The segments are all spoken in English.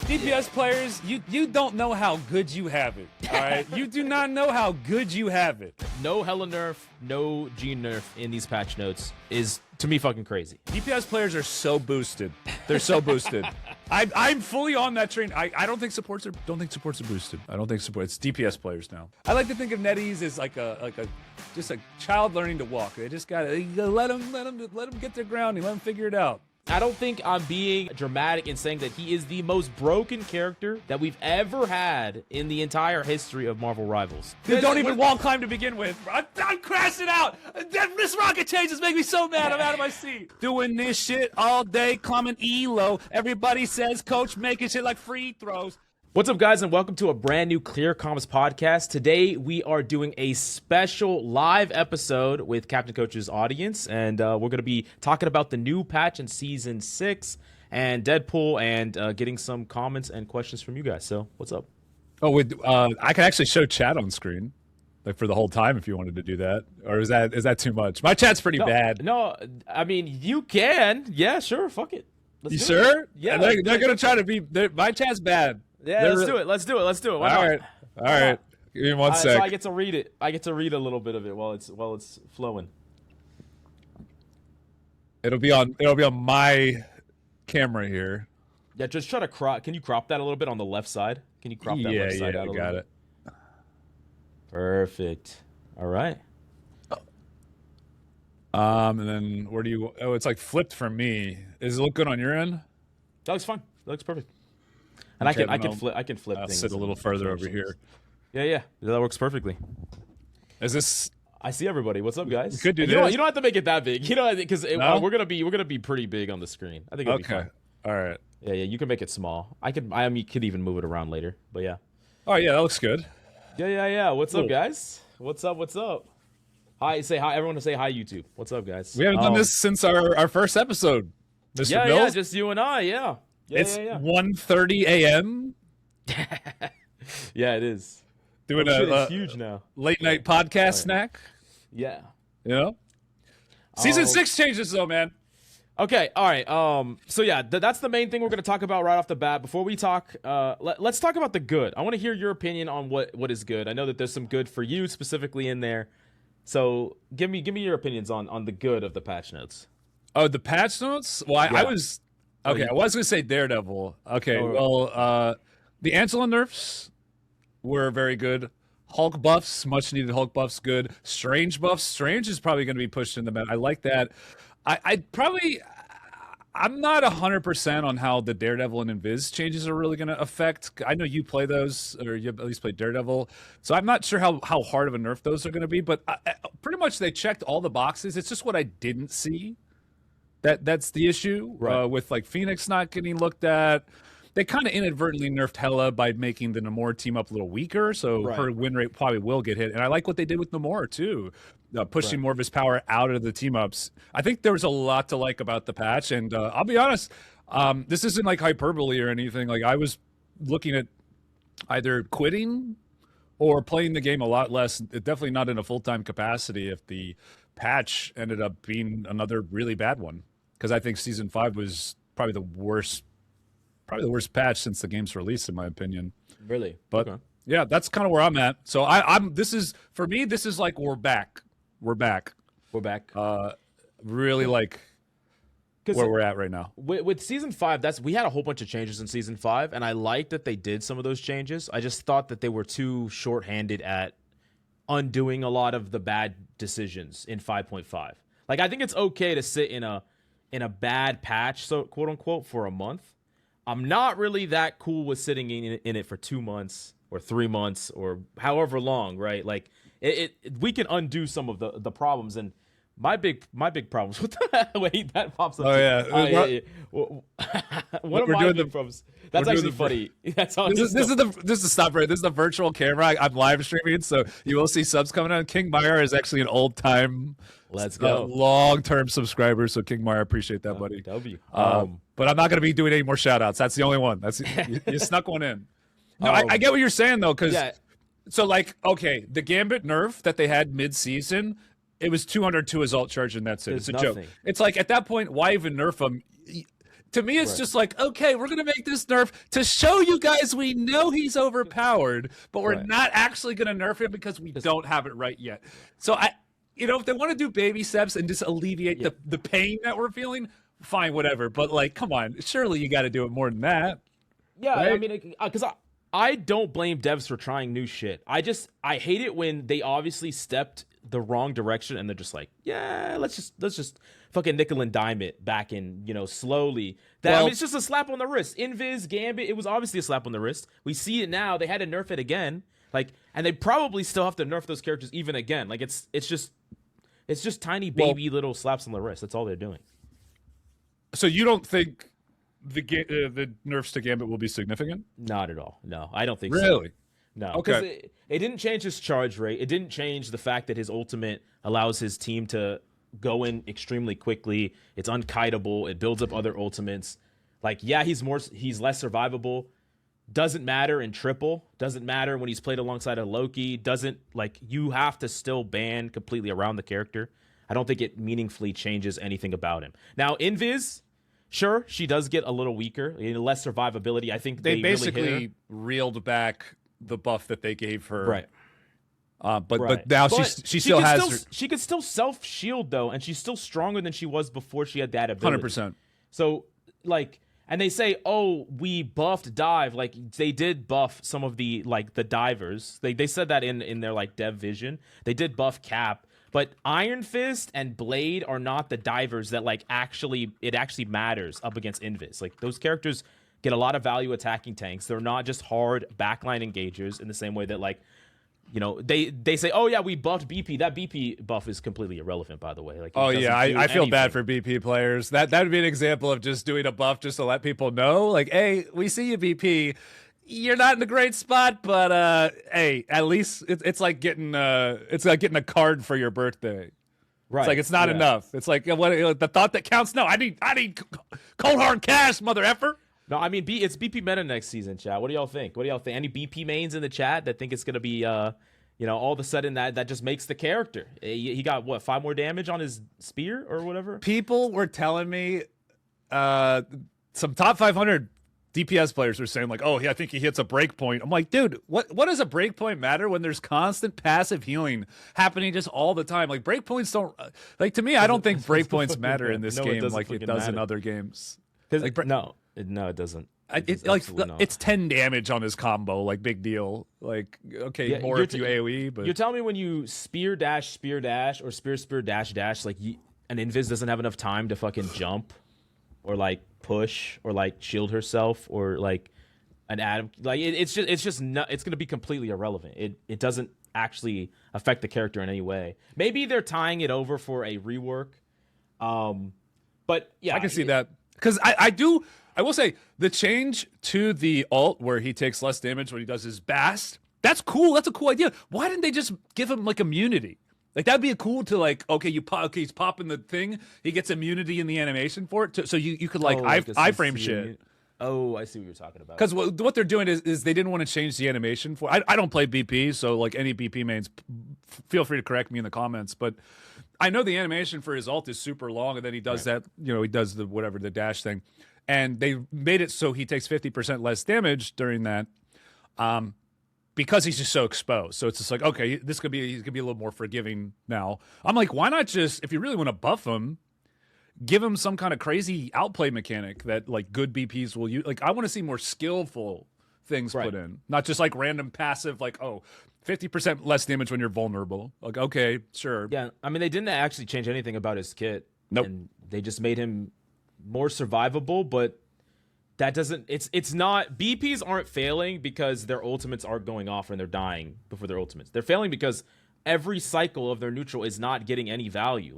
DPS players, you don't know how good you have it. All right, you do not know how good you have it. No Hela nerf, no G nerf in these patch notes is to me fucking crazy. DPS players are so boosted. They're so boosted. I'm fully on that train. I don't think supports are boosted. I don't think support. It's DPS players now. I like to think of NetEase as like a just a child learning to walk. They just gotta let them get their grounding. Let them figure it out. I don't think I'm being dramatic in saying that he is the most broken character that we've ever had in the entire history of Marvel Rivals. They don't even wall climb to begin with. I'm crashing out. This rocket changes make me so mad. I'm out of my seat. Doing this shit all day, climbing ELO. Everybody says coach making shit like free throws. What's up, guys, and welcome to a brand new Clear Comms podcast. Today, we are doing a special live episode with Captain Coach's audience, and we're going to be talking about the new patch in Season 6 and Deadpool and getting some comments and questions from you guys. So, what's up? Oh, I can actually show chat on screen, like for the whole time if you wanted to do that. Or is that too much? My chat's pretty bad. No, I mean, you can. Yeah, sure, fuck it. You sure? It. Yeah. They're going to try to be... My chat's bad. Yeah, let's do it. Let's do it. Why all not? right. All right. Give me one sec. So I get to read it. I get to read a little bit of it while it's flowing. It'll be on my camera here. Yeah, just try to crop. Can you crop that a little bit on the left side? Can you crop that left side out a little got bit? it. Perfect. All right. And then where do you? Oh, it's like flipped for me. Does it look good on your end? That looks fine. That looks perfect. And I can flip. I'll things. sit a little further over here. Yeah. That works perfectly. Is this? I see everybody. What's up, guys? You could do this. You don't have to make it that big. You know, because we're gonna be pretty big on the screen. I think it'll be fine. All right. Yeah. You can make it small. I could even move it around later. But yeah. Oh yeah, that looks good. Yeah. What's up, guys? What's up? Hi. Say hi. Everyone to say hi, YouTube. What's up, guys? We haven't done this since our first episode. Mr. Mills? Yeah, just you and I. Yeah. It's 1:30 a.m. Yeah, it is. Doing it's huge now. Late night podcast snack. Yeah. You know? Season 6 changes though, man. Okay, all right. So yeah, that's the main thing we're going to talk about right off the bat. Before we talk, let's talk about the good. I want to hear your opinion on what is good. I know that there's some good for you specifically in there. So give me your opinions on the good of the patch notes. Oh, the patch notes? Well, I was okay. I was going to say Daredevil. Okay, well, the Angela nerfs were very good. Hulk buffs, much needed Hulk buffs, good. Strange buffs. Strange is probably going to be pushed in the meta. I like that. I'm not 100% on how the Daredevil and Invis changes are really going to affect. I know you play those, or you at least play Daredevil, so I'm not sure how hard of a nerf those are going to be, but pretty much they checked all the boxes. It's just what I didn't see. That's the issue, right. With like Phoenix not getting looked at. They kind of inadvertently nerfed Hela by making the Namor team up a little weaker, so her win rate probably will get hit. And I like what they did with Namor too, pushing more of his power out of the team ups. I think there was a lot to like about the patch, and I'll be honest, this isn't like hyperbole or anything. Like I was looking at either quitting or playing the game a lot less, definitely not in a full-time capacity if the patch ended up being another really bad one. Because I think Season 5 was probably the worst patch since the game's release, in my opinion. Really? But okay. Yeah, that's kind of where I'm at. So this is like we're back. We're back. Really like where we're at right now. With Season 5, we had a whole bunch of changes in Season 5, and I liked that they did some of those changes. I just thought that they were too short-handed at undoing a lot of the bad decisions in 5.5. Like, I think it's okay to sit in a bad patch, so quote unquote, for a month. I'm not really that cool with sitting in it for 2 months or 3 months or however long, right? Like we can undo some of the problems, and my big problems with wait, that pops up. Oh yeah. One of my big problems. That's actually funny. That's all. This is stop right. This is the virtual camera. I'm live streaming, so you will see subs coming on. King Meyer is actually an old time. Let's go. Long-term subscriber, so King Meyer, appreciate that, buddy. W. But I'm not going to be doing any more shout-outs. That's the only one. You snuck one in. No, I get what you're saying, though, because so, like, okay, the Gambit nerf that they had mid-season, it was 202 as alt charge, and that's it. It's a joke. It's like, at that point, why even nerf them? To me, it's just like, okay, we're going to make this nerf to show you guys we know he's overpowered, but we're not actually going to nerf him because we don't have it right yet. So, if they want to do baby steps and just alleviate the pain that we're feeling, fine, whatever. But, like, come on. Surely you got to do it more than that. Yeah, right? I mean, because I don't blame devs for trying new shit. I hate it when they obviously stepped the wrong direction and they're just like, yeah, let's just fucking nickel and dime it back in, slowly. I mean, it's just a slap on the wrist. Invis, Gambit, it was obviously a slap on the wrist. We see it now. They had to nerf it again. Like, and they probably still have to nerf those characters even again. Like, it's just tiny baby little slaps on the wrist. That's all they're doing. So you don't think the nerfs to Gambit will be significant? Not at all. No, I don't think so. Really? No. Okay. It didn't change his charge rate. It didn't change the fact that his ultimate allows his team to go in extremely quickly. It's unkiteable. It builds up other ultimates. Like, yeah, he's less survivable. Doesn't matter in triple. Doesn't matter when he's played alongside a Loki. You have to still ban completely around the character. I don't think it meaningfully changes anything about him. Now, Invis, sure, she does get a little weaker, less survivability. I think they basically really reeled back the buff that they gave her. Right. But now she still has she could still self shield though, and she's still stronger than she was before she had that ability. 100%. So and they say, oh, we buffed dive. Like, they did buff some of the the divers. They said that in their dev vision. They did buff Cap, but Iron Fist and Blade are not the divers that actually matters up against Invis. Like, those characters get a lot of value attacking tanks. They're not just hard backline engagers in the same way that they say, oh yeah, we buffed BP. That BP buff is completely irrelevant, by the way. I feel bad for BP players. That would be an example of just doing a buff just to let people know, like, hey, we see you, BP. You're not in a great spot, but hey, at least it's like getting a card for your birthday. Right. It's like it's not enough. It's like the thought that counts. No, I need cold hard cash, mother effer. No, I mean, it's BP meta next season, chat. What do y'all think? Any BP mains in the chat that think it's going to be, all of a sudden that just makes the character? He got, 5 more damage on his spear or whatever? People were telling me some top 500 DPS players were saying, like, oh, I think he hits a breakpoint. I'm like, dude, what does a breakpoint matter when there's constant passive healing happening just all the time? Like, breakpoints don't, to me, I don't think breakpoints matter in this game like it does in other games. No, it doesn't. It's 10 damage on his combo, big deal. More if you AoE, but you're telling me when you spear dash or spear dash an Invis doesn't have enough time to fucking jump or push or shield herself or an Adam it's gonna be completely irrelevant. It doesn't actually affect the character in any way. Maybe they're tying it over for a rework. But yeah, I can see that. Because I will say, the change to the ult where he takes less damage when he does his Bast, that's cool. That's a cool idea. Why didn't they just give him, immunity? That'd be cool to, he's popping the thing, he gets immunity in the animation for it, so you could, iframe shit. Oh, I see what you're talking about. Because what they're doing is they didn't want to change the animation for I don't play BP, so, any BP mains, feel free to correct me in the comments, but I know the animation for his ult is super long, and then he does that, he does the dash thing. And they made it so he takes 50% less damage during that, because he's just so exposed. So it's just like, okay, he's gonna be a little more forgiving now. I'm like, why not just, if you really want to buff him, give him some kind of crazy outplay mechanic that good BPs will use. I want to see more skillful things put in, not just random passive 50% less damage when you're vulnerable. Okay, sure. Yeah, I mean, they didn't actually change anything about his kit. Nope. And they just made him more survivable, but that doesn't, it's not, BPs aren't failing because their ultimates aren't going off and they're dying before their ultimates. They're failing because every cycle of their neutral is not getting any value.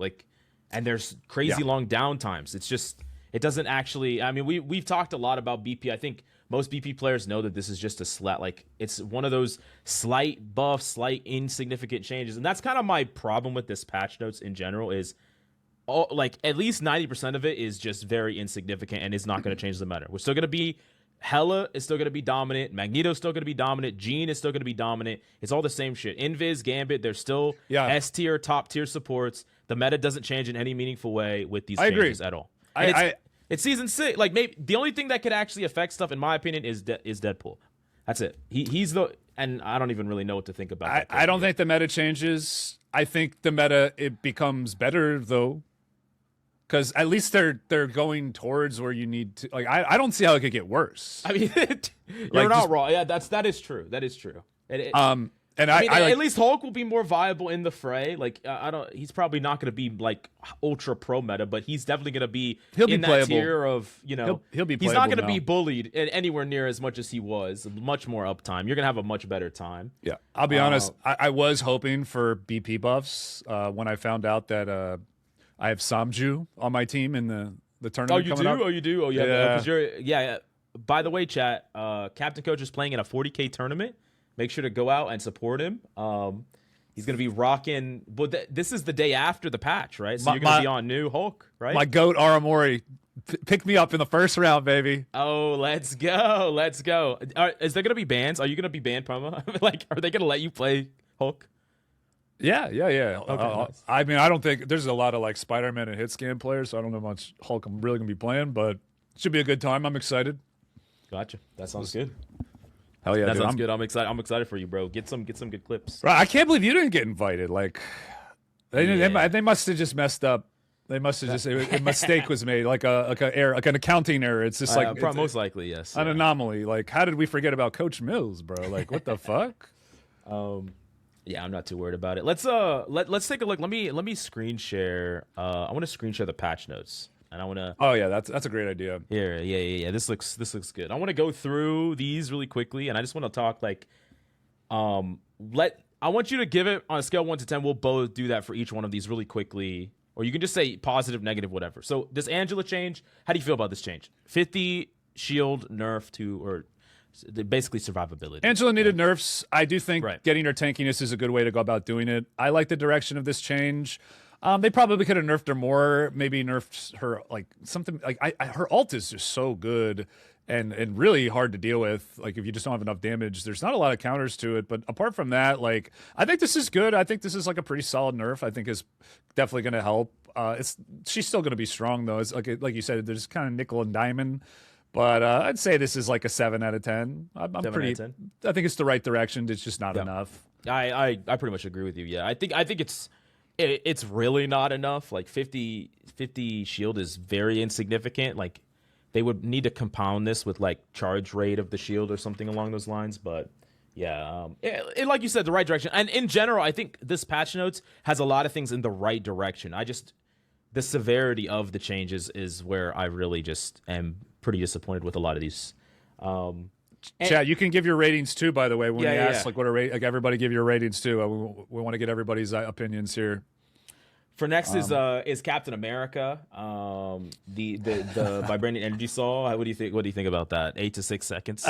And there's crazy long downtimes. It's just, it doesn't actually, I mean, we've talked a lot about BP. I think most BP players know that this is just a it's one of those slight buffs, slight insignificant changes. And that's kind of my problem with this patch notes in general is, at least 90% of it is just very insignificant and is not going to change the meta. We're still going to be, Hela is still going to be dominant, Magneto's still going to be dominant, Jean is still going to be dominant. It's all the same shit. Invis, Gambit, they're still S tier, top tier supports. The meta doesn't change in any meaningful way with these changes at all. It's season 6. Like, maybe the only thing that could actually affect stuff, in my opinion, is Deadpool. That's it. He's the, and I don't even really know what to think about. I don't think the meta changes. I think the meta, it becomes better though, because at least they're going towards where you need to. Like, I don't see how it could get worse. I mean, you're not wrong. Yeah, that is true. That is true. And I mean, at least Hulk will be more viable in the fray. Like, he's probably not going to be like ultra pro meta, but he's definitely going to be in that playable. tier of, you know, he'll be he's not going to now. be bullied anywhere near as much as he was. Much more uptime. You're going to have a much better time. Yeah, I'll be honest. I was hoping for BP buffs when I found out that I have Samju on my team in the tournament. Oh, you do? Oh, yeah. Because yeah. By the way, chat, Captain Coach is playing in a 40K tournament. Make sure to go out and support him. He's going to be rocking. But this is the day after the patch, right? So you're going to be on new Hulk, right? My goat Aramori picked me up in the first round, baby. Oh, let's go. Let's go. Is there going to be bans? Are you going to be banned, Promo? Like, are they going to let you play Hulk? Yeah. Okay, nice. I mean, I don't think there's a lot of like Spider-Man and hit scan players, so I don't know much Hulk I'm really going to be playing, but it should be a good time. I'm excited. Gotcha. That sounds good. Hell yeah, that dude, sounds good. I'm excited. I'm excited for you, bro. Get some good clips. Right, I can't believe you didn't get invited. Like, they must have just messed up. They must have just a mistake was made, like an accounting error. It's just like most likely, yes. An anomaly. Like, how did we forget about Coach Mills, bro? Like, what the fuck? Yeah, I'm not too worried about it. Let's take a look. Let me screen share. I want to screen share the patch notes. And I want to. Oh yeah, that's a great idea. Here, yeah. This looks good. I want to go through these really quickly, and I just want to talk like, I want you to give it on a scale 1 to 10. We'll both do that for each one of these really quickly, or you can just say positive, negative, whatever. So does Angela change? How do you feel about this change? 50 shield nerf to, or basically survivability. Angela needed nerfs. I do think getting her tankiness is a good way to go about doing it. I like the direction of this change. They probably could have nerfed her more. Maybe nerfed her like something like her ult is just so good and really hard to deal with. Like if you just don't have enough damage, there's not a lot of counters to it. But apart from that, like I think this is good. I think this is like a pretty solid nerf. I think is definitely going to help. She's still going to be strong though. It's like you said, there's kind of nickel and diamond. But I'd say this is like a 7 out of 10. I'm pretty. 10? I think it's the right direction. It's just not enough. I pretty much agree with you. Yeah, I think it's really not enough. Like 50 shield is very insignificant. Like they would need to compound this with like charge rate of the shield or something along those lines. But yeah, like you said, the right direction. And in general, I think this patch notes has a lot of things in the right direction. The severity of the changes is where I really just am pretty disappointed with a lot of these. Chad, you can give your ratings too, by the way. When we ask, like, what are like everybody give your ratings too. We want to get everybody's opinions here. For next is Captain America, the Vibranium Energy Saw. What do you think? What do you think about that? 8 to 6 seconds.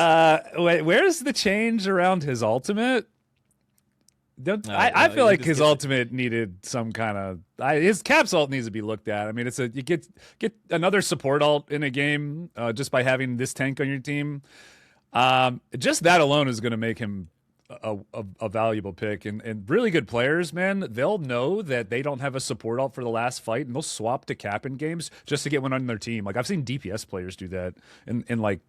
Wait, where's the change around his ultimate? I feel like his ultimate needed some kind of his Cap's ult needs to be looked at. I mean, you get another support ult in a game just by having this tank on your team. Just that alone is going to make him a valuable pick. And really good players, man, they'll know that they don't have a support ult for the last fight, and they'll swap to Cap in games just to get one on their team. Like I've seen DPS players do that in like,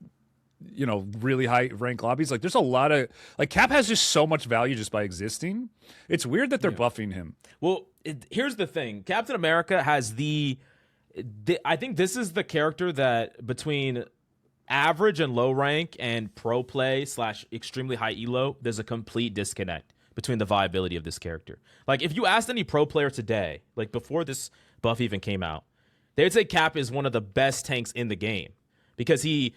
you know, really high rank lobbies. Like there's a lot of like Cap has just so much value just by existing. It's weird that they're buffing him. Well, here's the thing. Captain America has I think this is the character that between average and low rank and pro play / extremely high elo, there's a complete disconnect between the viability of this character. Like if you asked any pro player today, like before this buff even came out, they would say Cap is one of the best tanks in the game because he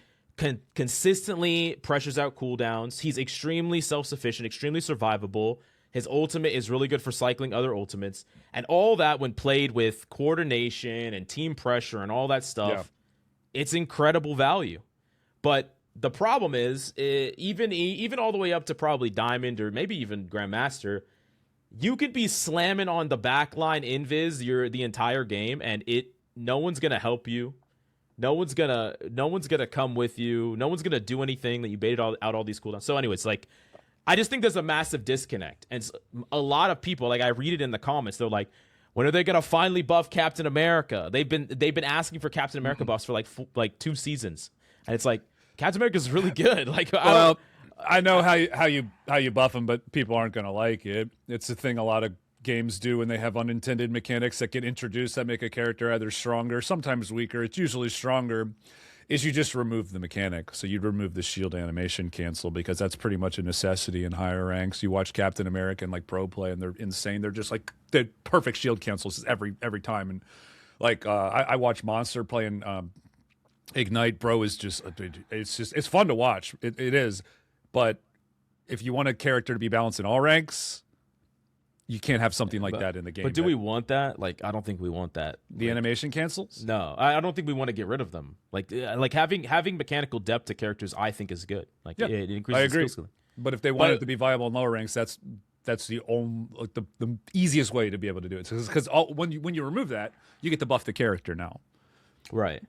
consistently pressures out cooldowns. He's extremely self-sufficient, extremely survivable. His ultimate is really good for cycling other ultimates. And all that when played with coordination and team pressure and all that stuff, it's incredible value. But the problem is, even all the way up to probably Diamond or maybe even Grandmaster, you could be slamming on the backline invis the entire game, and no one's gonna help you. No one's gonna come with you. No one's gonna do anything that you baited out all these cooldowns. So anyways, like I just think there's a massive disconnect, and a lot of people, like I read it in the comments, they're like, When are they gonna finally buff Captain America? They've been asking for Captain America buffs for like 2 seasons, and it's like Captain America's really good. Like, I know how you buff them, but people aren't gonna like it. It's a thing a lot of games do when they have unintended mechanics that get introduced that make a character either stronger, sometimes weaker. It's usually stronger. Is you just remove the mechanic. So you'd remove the shield animation cancel because that's pretty much a necessity in higher ranks. You watch Captain America and like pro play and they're insane. They're just like the perfect shield cancels every time. And like I watch Monster playing Ignite. Bro is just it's fun to watch. It is. But if you want a character to be balanced in all ranks, you can't have something like that in the game. But do we want that? Like, I don't think we want that. The animation cancels? No, I don't think we want to get rid of them. Like having mechanical depth to characters, I think is good. Like, yeah, it increases. I agree. Skill. But if they want it to be viable in lower ranks, that's the only the easiest way to be able to do it. Because when you remove that, you get to buff the character now. Right.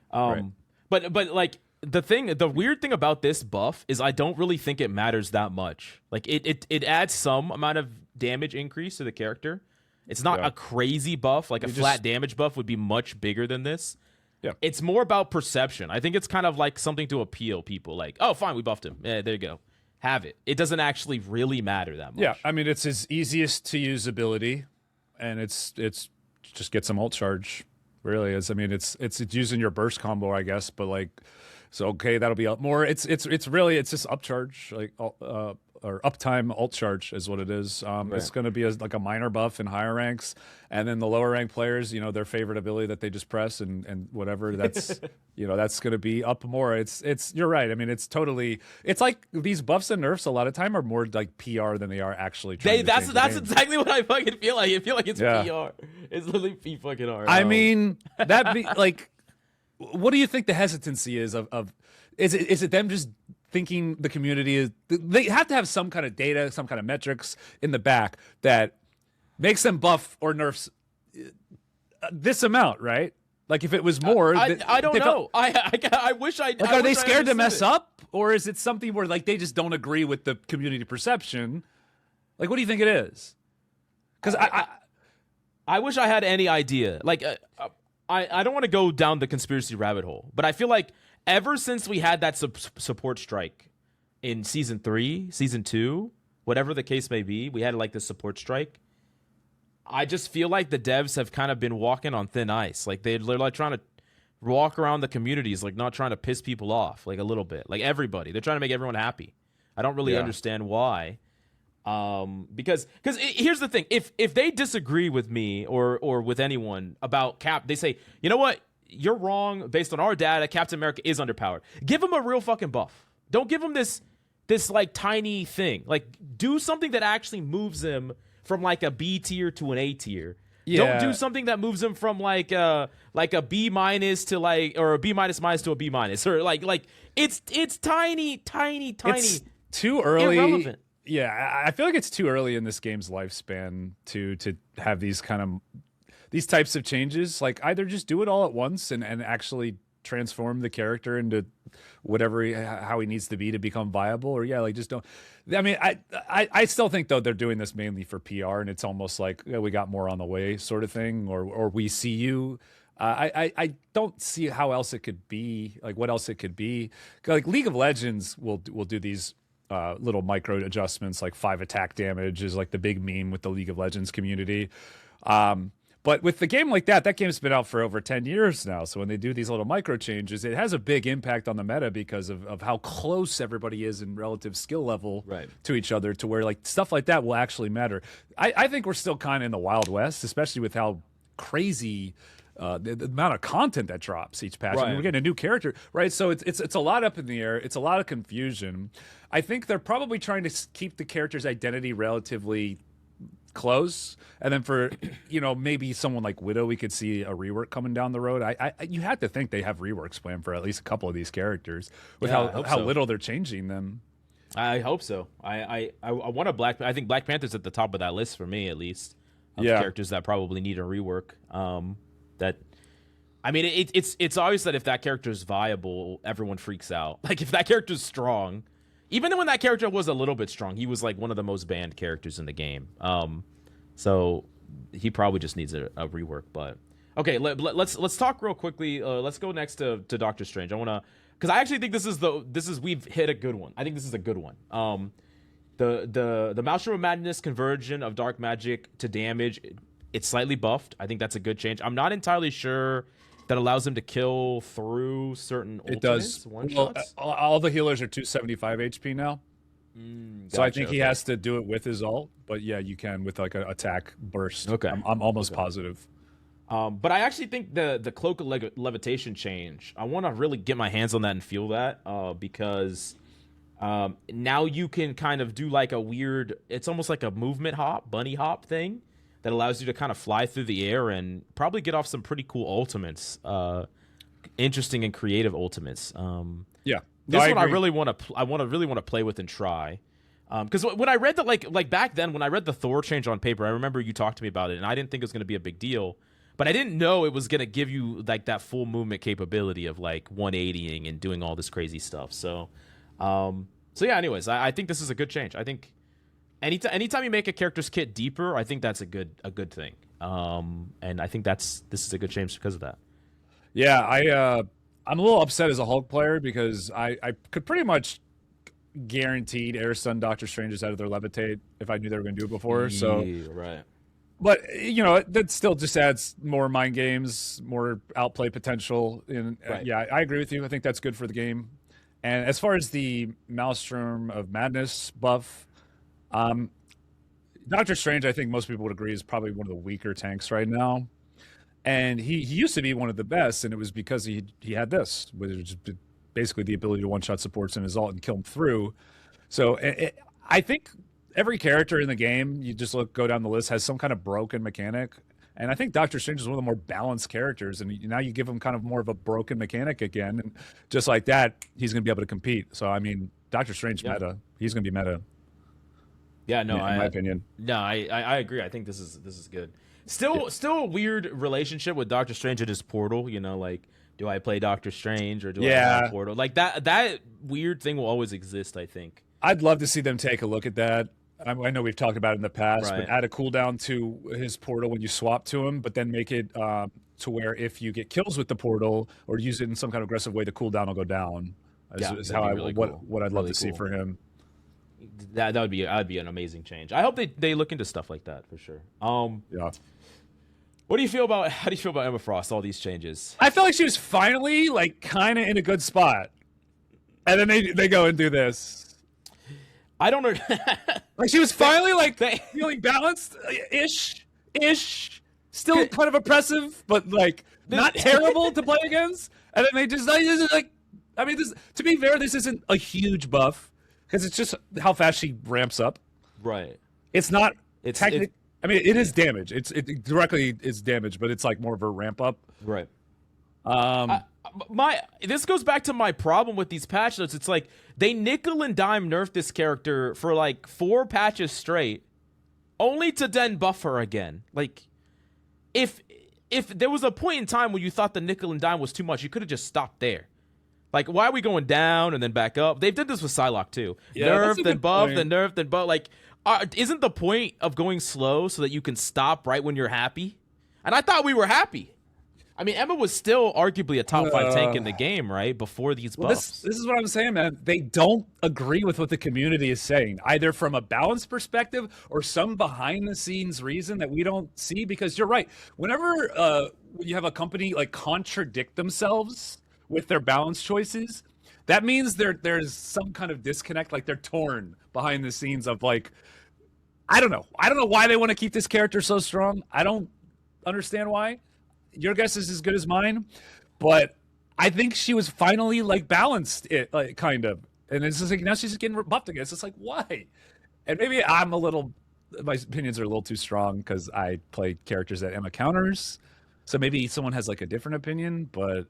But like the weird thing about this buff is I don't really think it matters that much. Like it adds some amount of damage increase to the character. It's not a crazy buff. Like a flat damage buff would be much bigger than this. Yeah. It's more about perception. I think it's kind of like something to appeal people. Like, oh, fine, we buffed him. Yeah, there you go. Have it. It doesn't actually really matter that much. Yeah, I mean, it's his easiest to use ability, and it's just get some ult charge. Really is. I mean, it's using your burst combo, I guess, but like, so okay, that'll be up more. It's just upcharge, like or uptime ult charge is what it is. It's going to be like a minor buff in higher ranks, and then the lower rank players, their favorite ability that they just press and whatever. That's that's going to be up more. It's you're right. I mean, it's like these buffs and nerfs a lot of time are more like PR than they are actually. That's exactly what I fucking feel like. I feel like it's PR. It's literally fucking R. I mean, that be like, what do you think the hesitancy is of is it them just thinking the community is, they have to have some kind of data, some kind of metrics in the back that makes them buff or nerfs this amount, right? Like if it was more, I don't know. I wish I. Like, are they scared to mess up, or is it something where like they just don't agree with the community perception? Like, what do you think it is? Because I wish I had any idea. Like, I don't want to go down the conspiracy rabbit hole, but I feel like ever since we had that support strike in season 3, season 2, whatever the case may be, we had like the support strike. I just feel like the devs have kind of been walking on thin ice. Like they're like trying to walk around the communities, like not trying to piss people off, like a little bit, like everybody. They're trying to make everyone happy. I don't really understand why. Because here's the thing: if they disagree with me or with anyone about Cap, they say, you know what? You're wrong. Based on our data, Captain America is underpowered. Give him a real fucking buff. Don't give him this like tiny thing. Like, do something that actually moves him from like a B tier to an A tier. Yeah. Don't do something that moves him from like a B minus to like, or a B minus minus to a B minus, or like it's tiny. It's too early. Irrelevant. Yeah, I feel like it's too early in this game's lifespan to have these types of changes. Like, either just do it all at once and actually transform the character into how he needs to be to become viable, or like just don't. I mean, I still think though they're doing this mainly for PR, and it's almost like we got more on the way sort of thing, or we see you. I don't see how else it could be. Like, what else it could be? Like League of Legends will do these little micro adjustments, like 5 attack damage is like the big meme with the League of Legends community. But with the game like that game's been out for over 10 years now. So when they do these little micro changes, it has a big impact on the meta because of how close everybody is in relative skill level to each other, to where like stuff like that will actually matter. I think we're still kind of in the Wild West, especially with how crazy the amount of content that drops each patch. I mean, we're getting a new character, right? So it's a lot up in the air. It's a lot of confusion. I think they're probably trying to keep the character's identity relatively close, and then for maybe someone like Widow, we could see a rework coming down the road. You had to think they have reworks planned for at least a couple of these characters with how little they're changing them. I hope so. I want I think Black Panther's at the top of that list for me, at least, of characters that probably need a rework. It's obvious that if that character is viable, everyone freaks out. Like, if that character's strong, even when that character was a little bit strong, he was like one of the most banned characters in the game. So he probably just needs a rework. But okay, let's talk real quickly. Let's go next to Doctor Strange. I want to, because I actually think this is we've hit a good one. I think this is a good one. The Maelstrom of Madness conversion of dark magic to damage, it's slightly buffed. I think that's a good change. I'm not entirely sure that allows him to kill through certain ultimates. It does. Well, all the healers are 275 HP now. So I think he has to do it with his ult, but yeah, you can with like an attack burst. Okay, I'm almost positive. But I actually think the cloak of levitation change, I want to really get my hands on that and feel that, because now you can kind of do like a weird, it's almost like a movement hop, bunny hop thing that allows you to kind of fly through the air and probably get off some pretty cool ultimates, interesting and creative ultimates. Yeah. This one I really want to play with and try, because when I read that, like back then when I read the Thor change on paper, I remember you talked to me about it, and I didn't think it was going to be a big deal, but I didn't know it was going to give you like that full movement capability of like 180ing and doing all this crazy stuff. So yeah. Anyways, I think this is a good change. I think anytime you make a character's kit deeper, I think that's a good thing. And I think this is a good change because of that. Yeah, I'm a little upset as a Hulk player because I could pretty much guaranteed air stun Doctor Strange's out of their levitate if I knew they were going to do it before. So right. But that still just adds more mind games, more outplay potential. And right. Yeah, I agree with you. I think that's good for the game. And as far as the Maelstrom of Madness buff, Doctor Strange, I think most people would agree, is probably one of the weaker tanks right now. And he used to be one of the best, and it was because he had this, which is basically the ability to one-shot supports in his ult and kill him through. So I think every character in the game, you just go down the list, has some kind of broken mechanic. And I think Doctor Strange is one of the more balanced characters, and now you give him kind of more of a broken mechanic again, and just like that, he's going to be able to compete. So, I mean, Doctor Strange meta. He's going to be meta. Yeah, no, in my opinion. No, I agree. I think this is good. Still a weird relationship with Doctor Strange and his portal. Like, do I play Doctor Strange or do I have portal? Like that weird thing will always exist, I think. I'd love to see them take a look at that. I know we've talked about it in the past, right. But add a cooldown to his portal when you swap to him, but then make it to where if you get kills with the portal or use it in some kind of aggressive way, the cooldown will go down. Is how really cool. what I'd love to see for him. That'd be an amazing change. I hope they look into stuff like that for sure. Yeah. How do you feel about Emma Frost? All these changes. I feel like she was finally kind of in a good spot, and then they go and do this. I don't know. Like she was finally feeling balanced ish, still kind of oppressive, but not terrible to play against. And then they just I mean, this, to be fair, this isn't a huge buff because it's just how fast she ramps up. Right. It's not. I mean, it is damage. It directly is damage, but it's more of a ramp up. Right. This goes back to my problem with these patch notes. It's like they nickel and dime nerf this character for 4 patches straight, only to then buff her again. If there was a point in time when you thought the nickel and dime was too much, you could have just stopped there. Why are we going down and then back up? They've did this with Psylocke too. Yeah, nerf, then buff, then nerf, then buff. Isn't the point of going slow so that you can stop right when you're happy? And I thought we were happy. I mean, Emma was still arguably a top 5 tank in the game, right? Before these buffs. This is what I'm saying, man. They don't agree with what the community is saying, either from a balance perspective or some behind-the-scenes reason that we don't see. Because you're right. Whenever you have a company contradict themselves with their balance choices, that means there's some kind of disconnect. They're torn behind the scenes of I don't know. I don't know why they want to keep this character so strong. I don't understand why. Your guess is as good as mine, but I think she was finally balanced it kind of, and it's just now she's getting buffed again. It's just why? And maybe my opinions are a little too strong because I play characters that Emma counters, so maybe someone has a different opinion. But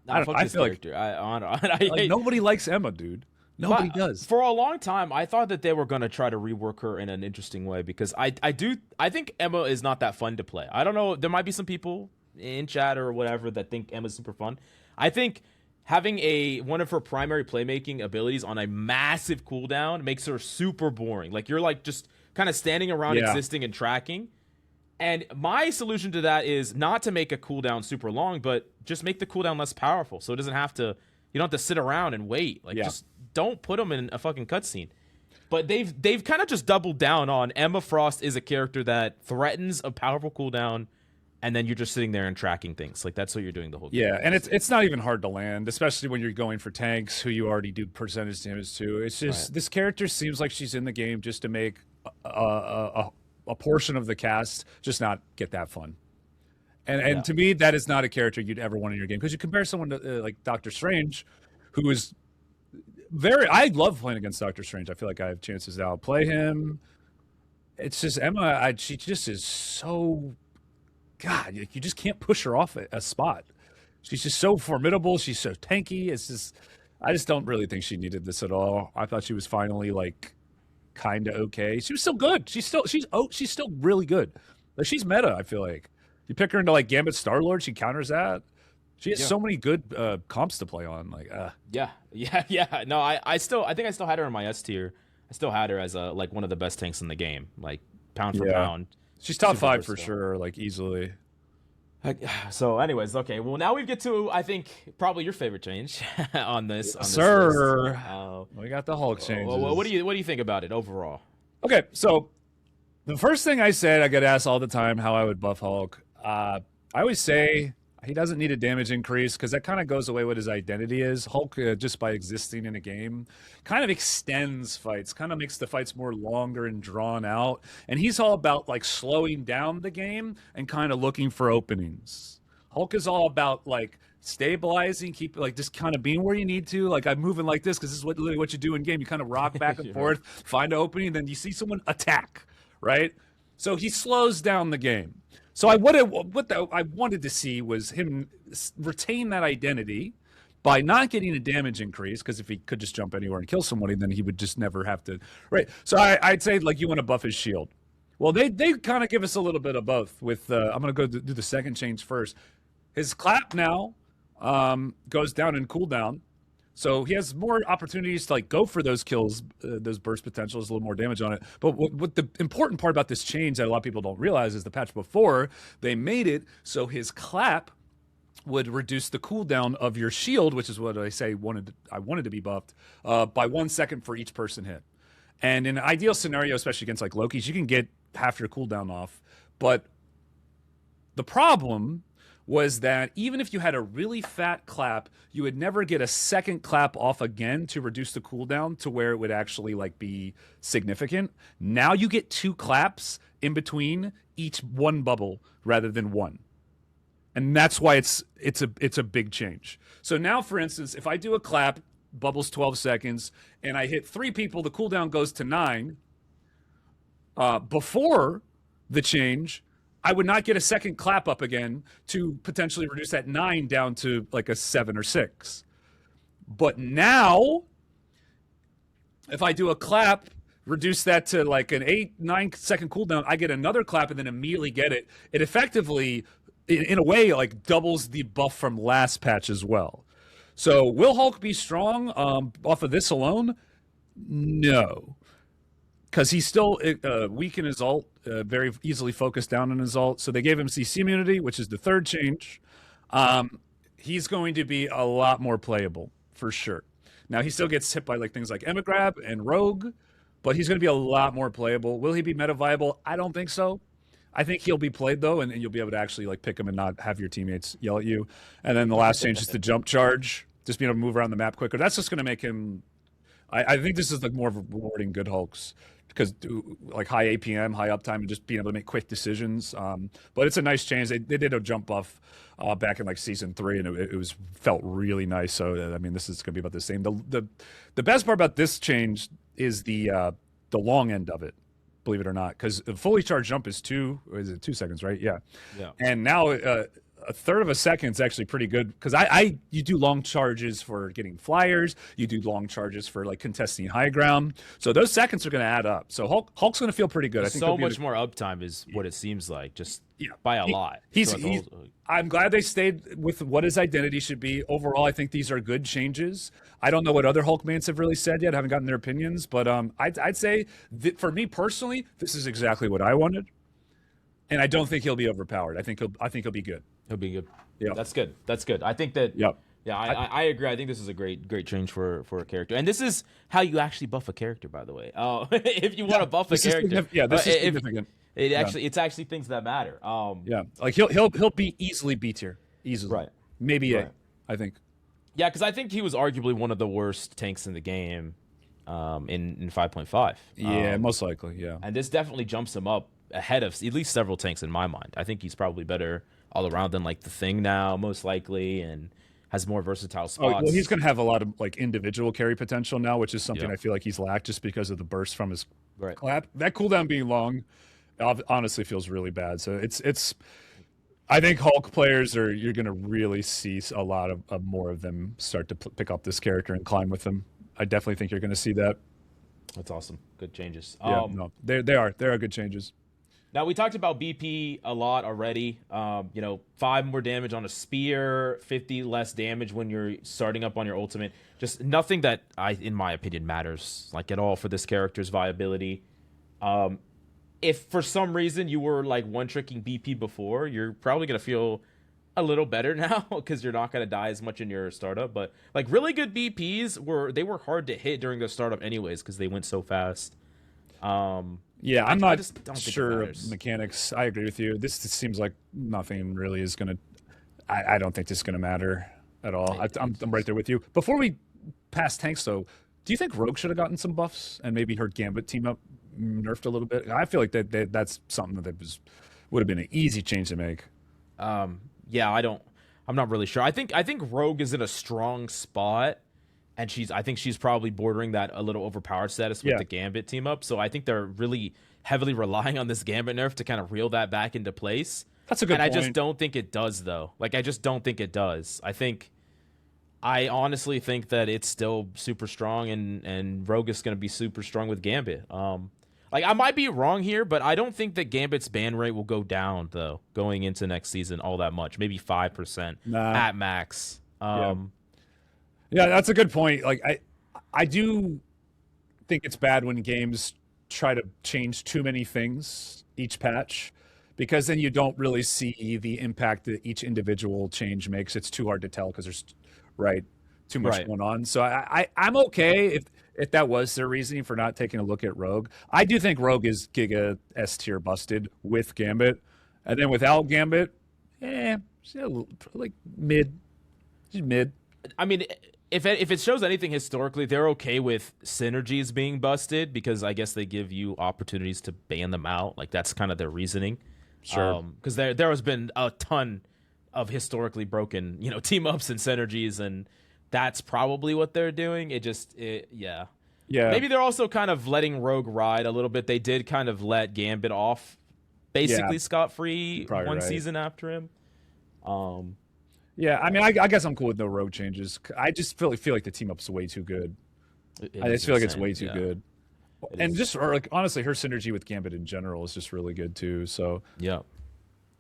I feel nobody likes Emma, dude. Nobody does. For a long time, I thought that they were going to try to rework her in an interesting way because I think Emma is not that fun to play. I don't know. There might be some people in chat or whatever that think Emma's super fun. I think having one of her primary playmaking abilities on a massive cooldown makes her super boring. You're just kind of standing around existing and tracking. And my solution to that is not to make a cooldown super long, but just make the cooldown less powerful, so it doesn't have to. You don't have to sit around and wait. Like, just don't put them in a fucking cutscene. But they've kind of just doubled down on Emma Frost is a character that threatens a powerful cooldown, and then you're just sitting there and tracking things. Like, that's what you're doing the whole game. Yeah, and it's not even hard to land, especially when you're going for tanks who you already do percentage damage to. It's just this character seems like she's in the game just to make a portion of the cast just not get that fun. And to me, that is not a character you'd ever want in your game, because you compare someone to like Doctor Strange, who is I love playing against Doctor Strange. I feel like I have chances to outplay him. It's just Emma. She just is so God. You just can't push her off a spot. She's just so formidable. She's so tanky. It's just I just don't really think she needed this at all. I thought she was finally like kind of okay. She was still good. She's still really good. Like, she's meta. I feel like you pick her into like Gambit Star-Lord, she counters that. She has so many good comps to play on. Like, yeah. No, I think I still had her in my S tier. I still had her as like one of the best tanks in the game, like pound for pound. She's top 5 for sure, like easily. So, anyways, okay. Well, now we get to, I think, probably your favorite change on this. Sir, we got the Hulk changes. What do you think about it overall? Okay, so the first thing I said, I get asked all the time how I would buff Hulk. I always say he doesn't need a damage increase, because that kind of goes away what his identity is. Hulk, just by existing in a game, kind of extends fights, kind of makes the fights more longer and drawn out. And he's all about like slowing down the game and kind of looking for openings. Hulk is all about like stabilizing, keep like just kind of being where you need to. Like, I'm moving like this because this is literally what you do in game. You kind of rock back and forth, find an opening, and then you see someone attack, right? So he slows down the game. So I wanted to see was him retain that identity by not getting a damage increase, because if he could just jump anywhere and kill somebody, then he would just never have to. Right. So I'd say like you want to buff his shield. Well, they kind of give us a little bit of both. With I'm gonna go do the second change first. His clap now goes down in cooldown. So he has more opportunities to like go for those kills, those burst potentials, a little more damage on it. But what the important part about this change that a lot of people don't realize is the patch before, they made it so his clap would reduce the cooldown of your shield, which is what I wanted to be buffed, by 1 second for each person hit. And in an ideal scenario, especially against like Loki's, you can get half your cooldown off. But the problem was that even if you had a really fat clap, you would never get a second clap off again to reduce the cooldown to where it would actually like be significant. Now you get 2 claps in between each one bubble rather than one. And that's why it's a big change. So now, for instance, if I do a clap, bubbles 12 seconds, and I hit 3 people, the cooldown goes to 9. Before the change, I would not get a second clap up again to potentially reduce that 9 down to like a 7 or 6. But now, if I do a clap, reduce that to like an 8-9 second cooldown, I get another clap and then immediately get it. It effectively, in a way, like doubles the buff from last patch as well. So will Hulk be strong off of this alone? No. Because he's still weak in his ult, very easily focused down on his ult. So they gave him CC immunity, which is the third change. He's going to be a lot more playable, for sure. Now, he still gets hit by like things like Emigrab and Rogue, but he's going to be a lot more playable. Will he be meta viable? I don't think so. I think he'll be played, though, and you'll be able to actually like pick him and not have your teammates yell at you. And then the last change is the jump charge, just being able to move around the map quicker. That's just going to make him... I think this is like more of a rewarding good Hulks, because like high APM, high uptime, and just being able to make quick decisions. But it's a nice change. They did a jump buff back in like season 3, and it felt really nice. So I mean, this is going to be about the same. The best part about this change is the long end of it, believe it or not, because a fully charged jump is 2 seconds, right? Yeah. And now a third of a second is actually pretty good, because you do long charges for getting flyers, you do long charges for like contesting high ground, so those seconds are going to add up. So Hulk's going to feel pretty good. I think so much more uptime is what it seems like, just by a lot. I'm glad they stayed with what his identity should be. Overall, I think these are good changes. I don't know what other Hulkmates have really said yet. I haven't gotten their opinions, but I'd say that for me personally, this is exactly what I wanted. and I don't think he'll be overpowered. I think he'll be good. He'll be good. Yeah, That's good. That's good. I think that. Yep. Yeah, I agree. I think this is a great change for a character, and this is how you actually buff a character, by the way. If you want to buff a character, this is significant. It's actually things that matter. Yeah, like he'll be easily B tier, easily. Right. Maybe right. A, I think. Yeah, because I think he was arguably one of the worst tanks in the game, in 5.5. Yeah, most likely. Yeah. And this definitely jumps him up ahead of at least several tanks in my mind. I think he's probably better all around than like the Thing now, most likely, and has more versatile spots. Oh, well, he's going to have a lot of like individual carry potential now, which is something I feel like he's lacked just because of the burst from his clap. That cooldown being long, honestly feels really bad. So it's. I think Hulk players you're going to really see a lot of more of them start to pick up this character and climb with him. I definitely think you're going to see that. That's awesome. Good changes. Yeah, no, they are good changes. Now, we talked about BP a lot already. 5 more damage on a spear, 50 less damage when you're starting up on your ultimate. Just nothing that, in my opinion, matters like at all for this character's viability. If for some reason you were like one-tricking BP before, you're probably going to feel a little better now because you're not going to die as much in your startup. But like really good BPs were hard to hit during the startup anyways because they went so fast. Yeah, I'm not sure of mechanics. I agree with you. This seems like nothing really is going to... I don't think this is going to matter at all. I'm right there with you. Before we pass tanks, though, do you think Rogue should have gotten some buffs and maybe her Gambit team up nerfed a little bit? I feel like that's something that would have been an easy change to make. Yeah, I'm not really sure. I think Rogue is in a strong spot. And I think she's probably bordering that a little overpowered status with the Gambit team up. So I think they're really heavily relying on this Gambit nerf to kind of reel that back into place. That's a good point. And I just don't think it does, though. Like, I just don't think it does. I honestly think that it's still super strong, and Rogue is going to be super strong with Gambit. Like, I might be wrong here, but I don't think that Gambit's ban rate will go down, though, going into next season all that much. Maybe 5% at max. Yeah, that's a good point. Like I do think it's bad when games try to change too many things each patch, because then you don't really see the impact that each individual change makes. It's too hard to tell because there's too much going on. So I'm okay if that was their reasoning for not taking a look at Rogue. I do think Rogue is Giga S tier busted with Gambit, and then without Gambit, like mid, just mid. I mean, if it shows anything historically, they're okay with synergies being busted because I guess they give you opportunities to ban them out. Like that's kind of their reasoning. Sure. Because there has been a ton of historically broken, team ups and synergies, and that's probably what they're doing. Yeah. Maybe they're also kind of letting Rogue ride a little bit. They did kind of let Gambit off, basically scot-free season after him. Yeah, I mean, I guess I'm cool with no Rogue changes. I just feel like the team up's way too good. I just feel like it's way too good. And just like honestly, her synergy with Gambit in general is just really good too. So yeah.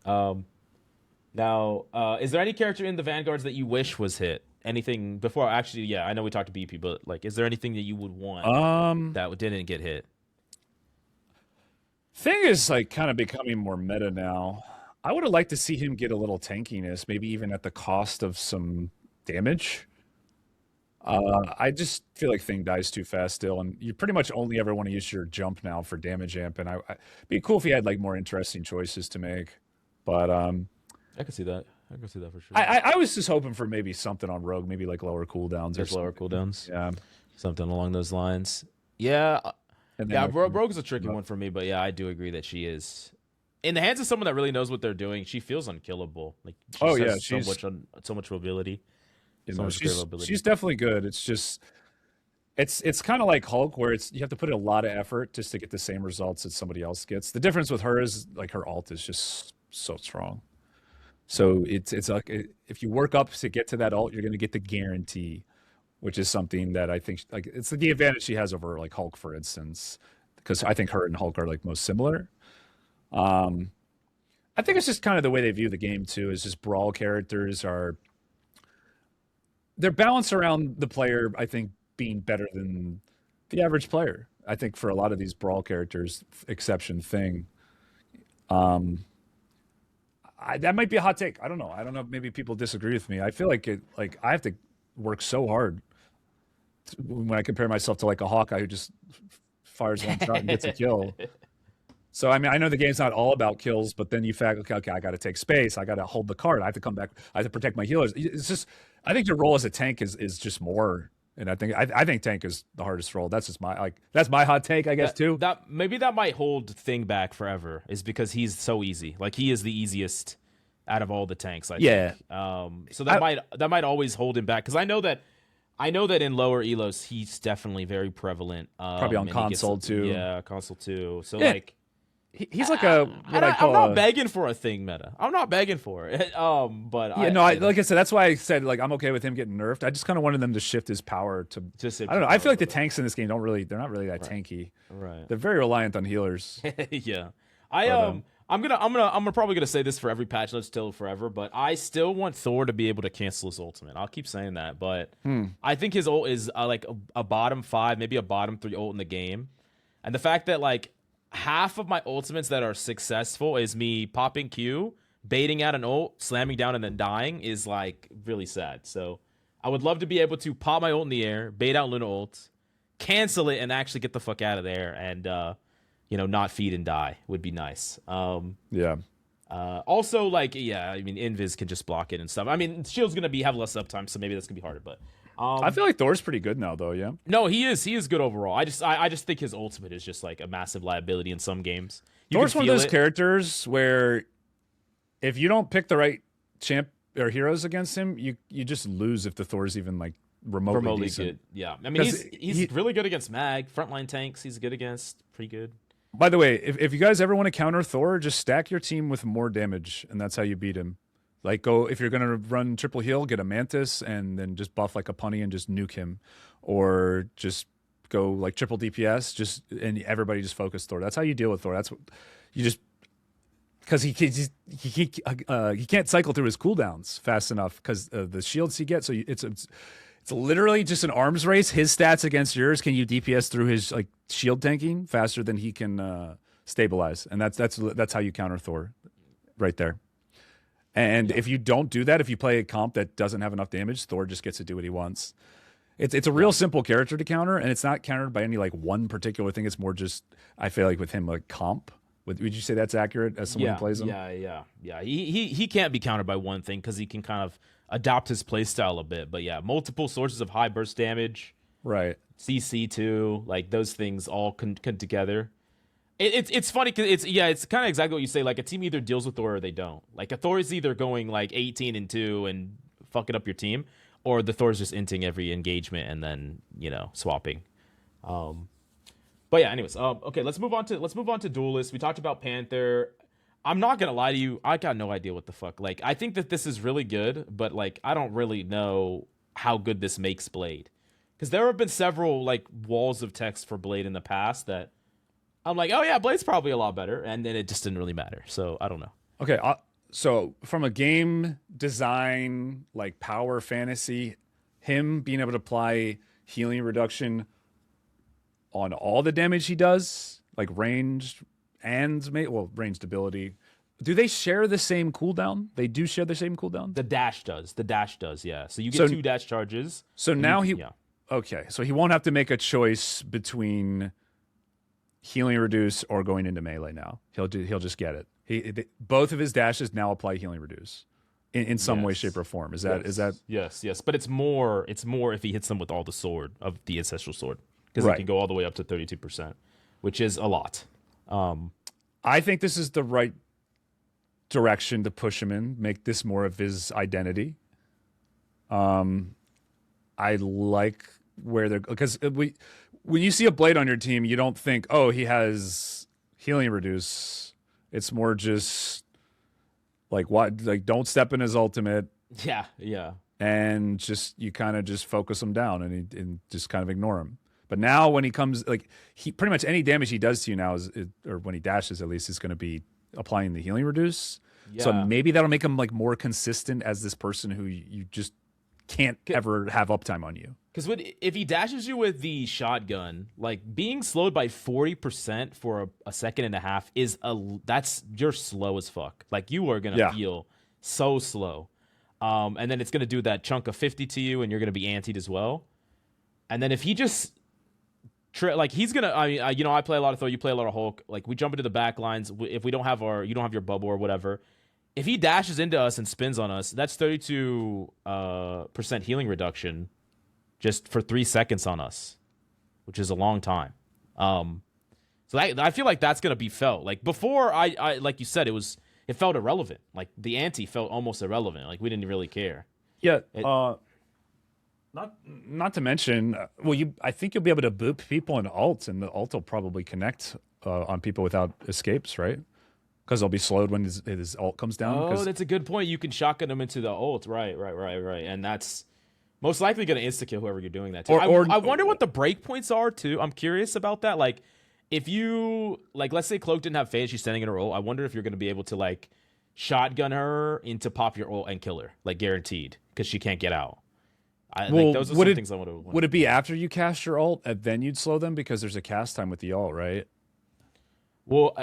Now, is there any character in the Vanguards that you wish was hit? Anything before? Actually, yeah, I know we talked to BP, but like, is there anything that you would want that didn't get hit? Thing is like kind of becoming more meta now. I would have liked to see him get a little tankiness, maybe even at the cost of some damage. I just feel like Thing dies too fast still, and you pretty much only ever want to use your jump now for damage amp, and it'd be cool if he had like more interesting choices to make. But I can see that. I can see that for sure. I was just hoping for maybe something on Rogue, maybe like lower cooldowns or lower cooldowns. Yeah, something along those lines. Yeah, Rogue is a tricky one for me, but yeah, I do agree that she is. In the hands of someone that really knows what they're doing, she feels unkillable. Like she's so much mobility. She's definitely good. It's just it's kind of like Hulk, where you have to put in a lot of effort just to get the same results that somebody else gets. The difference with her is like her ult is just so strong. So it's like if you work up to get to that ult, you're going to get the guarantee, which is something that I think like it's the advantage she has over like Hulk, for instance, because I think her and Hulk are like most similar. I think it's just kind of the way they view the game too. Is just brawl characters they're balanced around the player. I think being better than the average player. I think for a lot of these brawl characters, exception Thing. that might be a hot take. I don't know. Maybe people disagree with me. I feel like I have to work so hard when I compare myself to like a Hawkeye who just fires one shot and gets a kill. So, I mean, I know the game's not all about kills, but then you fact, okay, I got to take space. I got to hold the card. I have to come back. I have to protect my healers. It's just, I think your role as a tank is just more. And I think tank is the hardest role. That's just that's my hot take, I guess, too. Maybe that might hold Thing back forever is because he's so easy. Like, he is the easiest out of all the tanks, I think. So that might always hold him back. Because I know that in lower elos, he's definitely very prevalent. Probably on console, too. Yeah, console, too. So, he's like I'm not begging for a Thing meta. I'm not begging for it. But like I said, that's why I said like I'm okay with him getting nerfed. I just kind of wanted them to shift his power to. I don't know. I feel like the tanks in this game they're not really that tanky. Right. They're very reliant on healers. Yeah. I'm probably gonna say this for every patch notes till forever, but I still want Thor to be able to cancel his ultimate. I'll keep saying that, but I think his ult is like a bottom 5, maybe a bottom 3 ult in the game, and the fact that like half of my ultimates that are successful is me popping Q, baiting out an ult, slamming down, and then dying is like really sad. So I would love to be able to pop my ult in the air, bait out Luna ult, cancel it, and actually get the fuck out of there and not feed and die would be nice. Also, like, I mean, Invis can just block it and stuff. I mean, Shield's gonna have less uptime, so maybe that's gonna be harder, but I feel like Thor's pretty good now, though. Yeah. No, he is good overall. I just think his ultimate is just like a massive liability in some games. Thor's one of those characters where if you don't pick the right champ or heroes against him, you just lose if the Thor's even like remotely decent. Good. Yeah, I mean he's really good against mag frontline tanks. He's good against pretty good. By the way, if you guys ever want to counter Thor, just stack your team with more damage, and that's how you beat him. Like, if you're going to run triple heal, get a Mantis, and then just buff like a punny and just nuke him. Or just go like triple DPS, and everybody just focus Thor. That's how you deal with Thor. That's what you just... Because he can't cycle through his cooldowns fast enough because the shields he gets. So it's literally just an arms race. His stats against yours, can you DPS through his like shield tanking faster than he can stabilize? And that's how you counter Thor right there. And if you don't do that, if you play a comp that doesn't have enough damage, Thor just gets to do what he wants. It's a real simple character to counter, and it's not countered by any like one particular thing. It's more just, I feel like with him, like comp. Would you say that's accurate as someone who plays him? Yeah. He can't be countered by one thing because he can kind of adopt his playstyle a bit. But yeah, multiple sources of high burst damage. Right. CC too, like those things all come together. It's funny because it's kind of exactly what you say. Like a team either deals with Thor or they don't. Like a Thor is either going like 18-2 and fucking up your team, or the Thor is just inting every engagement and then swapping. But yeah, anyways, okay, let's move on to Duelist. We talked about Panther. I'm not gonna lie to you, I got no idea what the fuck. Like, I think that this is really good, but like, I don't really know how good this makes Blade, because there have been several like walls of text for Blade in the past that I'm like, oh yeah, Blade's probably a lot better, and then it just didn't really matter. So I don't know. Okay, so from a game design, like power fantasy, him being able to apply healing reduction on all the damage he does, like ranged and ranged ability. Do they share the same cooldown? They do share the same cooldown? The dash does, yeah. So you get 2 dash charges. So now okay, so he won't have to make a choice between healing reduce or going into melee now. He'll just get it. Both of his dashes now apply healing reduce in some way, shape, or form. Is that yes? But it's more if he hits them with all the sword of the ancestral sword, because it can go all the way up to 32%, which is a lot. I think this is the right direction to push him in, make this more of his identity. I like where they're, because when you see a Blade on your team, you don't think, oh, he has healing reduce. It's more just like don't step in his ultimate. Yeah. And just you kind of just focus him down and just kind of ignore him. But now when he comes, like, he pretty much any damage he does to you now or when he dashes at least, is going to be applying the healing reduce. Yeah. So maybe that'll make him like more consistent as this person who you just can't ever have uptime on you. Because if he dashes you with the shotgun, like being slowed by 40% for a second and a half you're slow as fuck. Like you are gonna feel so slow, and then it's gonna do that chunk of 50 to you, and you're gonna be antied as well. And then if he just he's gonna, I play a lot of Thor, you play a lot of Hulk. Like we jump into the back lines. If we don't have you don't have your bubble or whatever. If he dashes into us and spins on us, that's 32% healing reduction just for 3 seconds on us, which is a long time. So I feel like that's gonna be felt. Like before, I like you said, it felt irrelevant. Like the anti felt almost irrelevant. Like we didn't really care. Yeah. Not to mention, I think you'll be able to boop people in ults, and the ult will probably connect on people without escapes, right? Because they'll be slowed when his ult comes down. Oh, that's a good point. You can shotgun them into the ult. Right. And that's most likely going to insta-kill whoever you're doing that to. I wonder what the breakpoints are, too. I'm curious about that. Like, if you, let's say Cloak didn't have phase, she's standing in her ult. I wonder if you're going to be able to, shotgun her into pop your ult and kill her. Guaranteed. Because she can't get out. Those are some things I want to. Would it be after you cast your ult and then you'd slow them? Because there's a cast time with the ult, right? Well,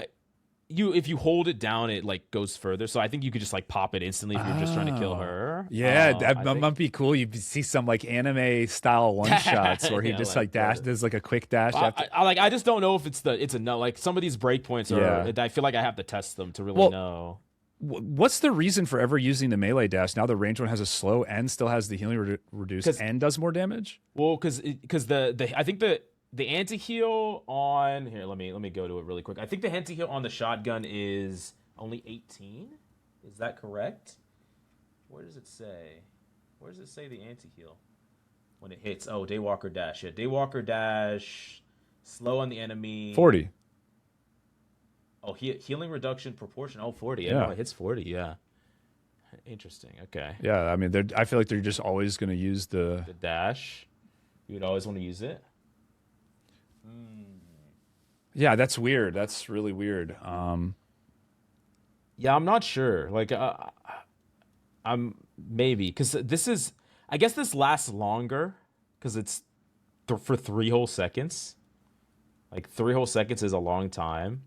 if you hold it down, it goes further. So I think you could just pop it instantly if you're just trying to kill her. Yeah, that might be cool. You see some anime style one shots where he just dash. There's a quick dash. I just don't know if it's a no. Some of these breakpoints are. I feel like I have to test them to really know. What's the reason for ever using the melee dash? Now the range one has a slow and still has the healing reduced and does more damage. Well, because I think the anti-heal on here. Let me go to it really quick. I think the anti-heal on the shotgun is only 18. Is that correct? Where does it say? Where does it say the anti-heal when it hits? Oh, Daywalker dash. Yeah, Daywalker dash. Slow on the enemy. 40. Oh, healing reduction proportion. Oh, 40. Yeah, no, it hits 40. Yeah. Interesting. Okay. Yeah, I mean, I feel like they're just always going to use the dash. You would always want to use it. Yeah, that's weird. That's really weird. Yeah, I'm not sure. I'm maybe because I guess this lasts longer because it's for 3 whole seconds. 3 whole seconds is a long time.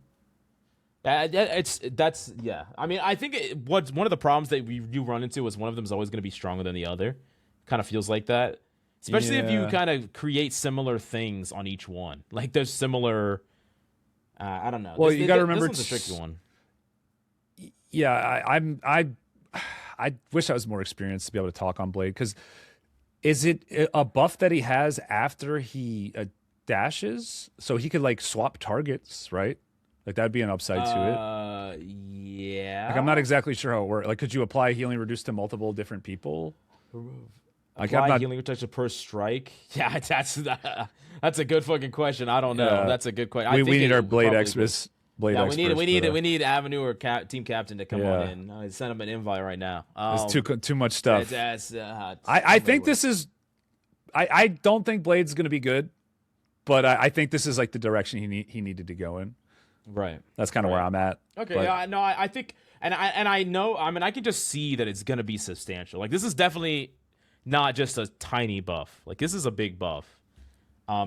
Yeah. I mean, I think what's one of the problems that you run into is one of them is always going to be stronger than the other. Kind of feels like that, especially if you kind of create similar things on each one. There's similar. I don't know. Well, you got to remember this one's a tricky one. Yeah, I wish I was more experienced to be able to talk on Blade, because is it a buff that he has after he dashes, so he could swap targets, right? That'd be an upside to it. Yeah. I'm not exactly sure how it works. Could you apply healing reduced to multiple different people? Apply healing reduction per strike. Yeah, that's a good fucking question. I don't know. Yeah. That's a good question. We need our Blade experts. We need Avenue or team captain to come on in. Send him an invite right now. There's too much stuff. I think this is. I don't think Blade's going to be good, but I think this is the direction he needed to go in. Right. That's kind of where I'm at. Okay. Yeah. No. I think, and I know. I mean, I can just see that it's going to be substantial. This is definitely not just a tiny buff. This is a big buff.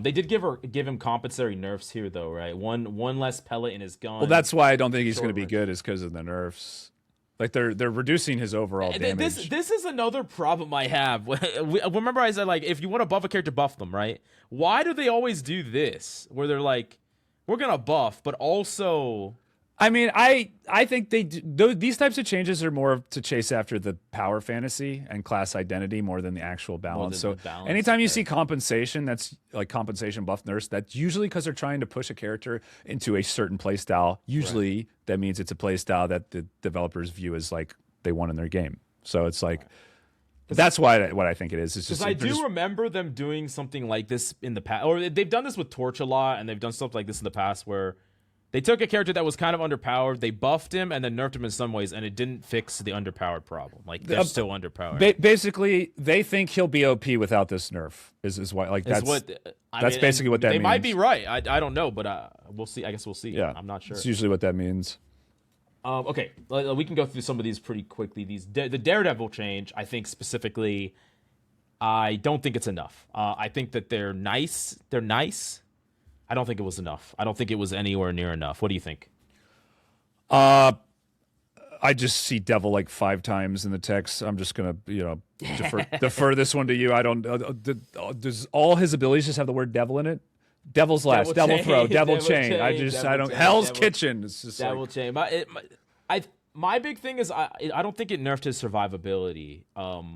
They did give him compensatory nerfs here, though, right? One less pellet in his gun. Well, that's why I don't think he's going to be good, is because of the nerfs. They're reducing his overall damage. This is another problem I have. Remember, I said if you want to buff a character, buff them, right? Why do they always do this, where they're we're gonna buff, but also. I mean, I think they do, these types of changes are more to chase after the power fantasy and class identity more than the actual balance. So anytime you see compensation, that's compensation buff nurse, that's usually because they're trying to push a character into a certain playstyle. Usually that means it's a playstyle that the developers view as they want in their game. So it's that's what I think it is. It's just because I do remember them doing something like this in the past, or they've done this with Torch a lot, and they've done stuff like this in the past where they took a character that was kind of underpowered, they buffed him, and then nerfed him in some ways, and it didn't fix the underpowered problem. They're still underpowered. Basically, they think he'll be OP without this nerf. Is why that's basically what that means. They might be right. I don't know, but we'll see. I guess we'll see. Yeah, I'm not sure. It's usually what that means. Okay, we can go through some of these pretty quickly. The Daredevil change, I think specifically, I don't think it's enough. I think that they're nice. They're nice. I don't think it was enough. I don't think it was anywhere near enough. What do you think? I just see devil like 5 times in the text. I'm just gonna, defer this one to you. I don't. Does all his abilities just have the word devil in it? Devil's Last, Devil Throw, Devil Chain. I don't. Hell's Kitchen. It's just Devil Chain. My big thing is I don't think it nerfed his survivability.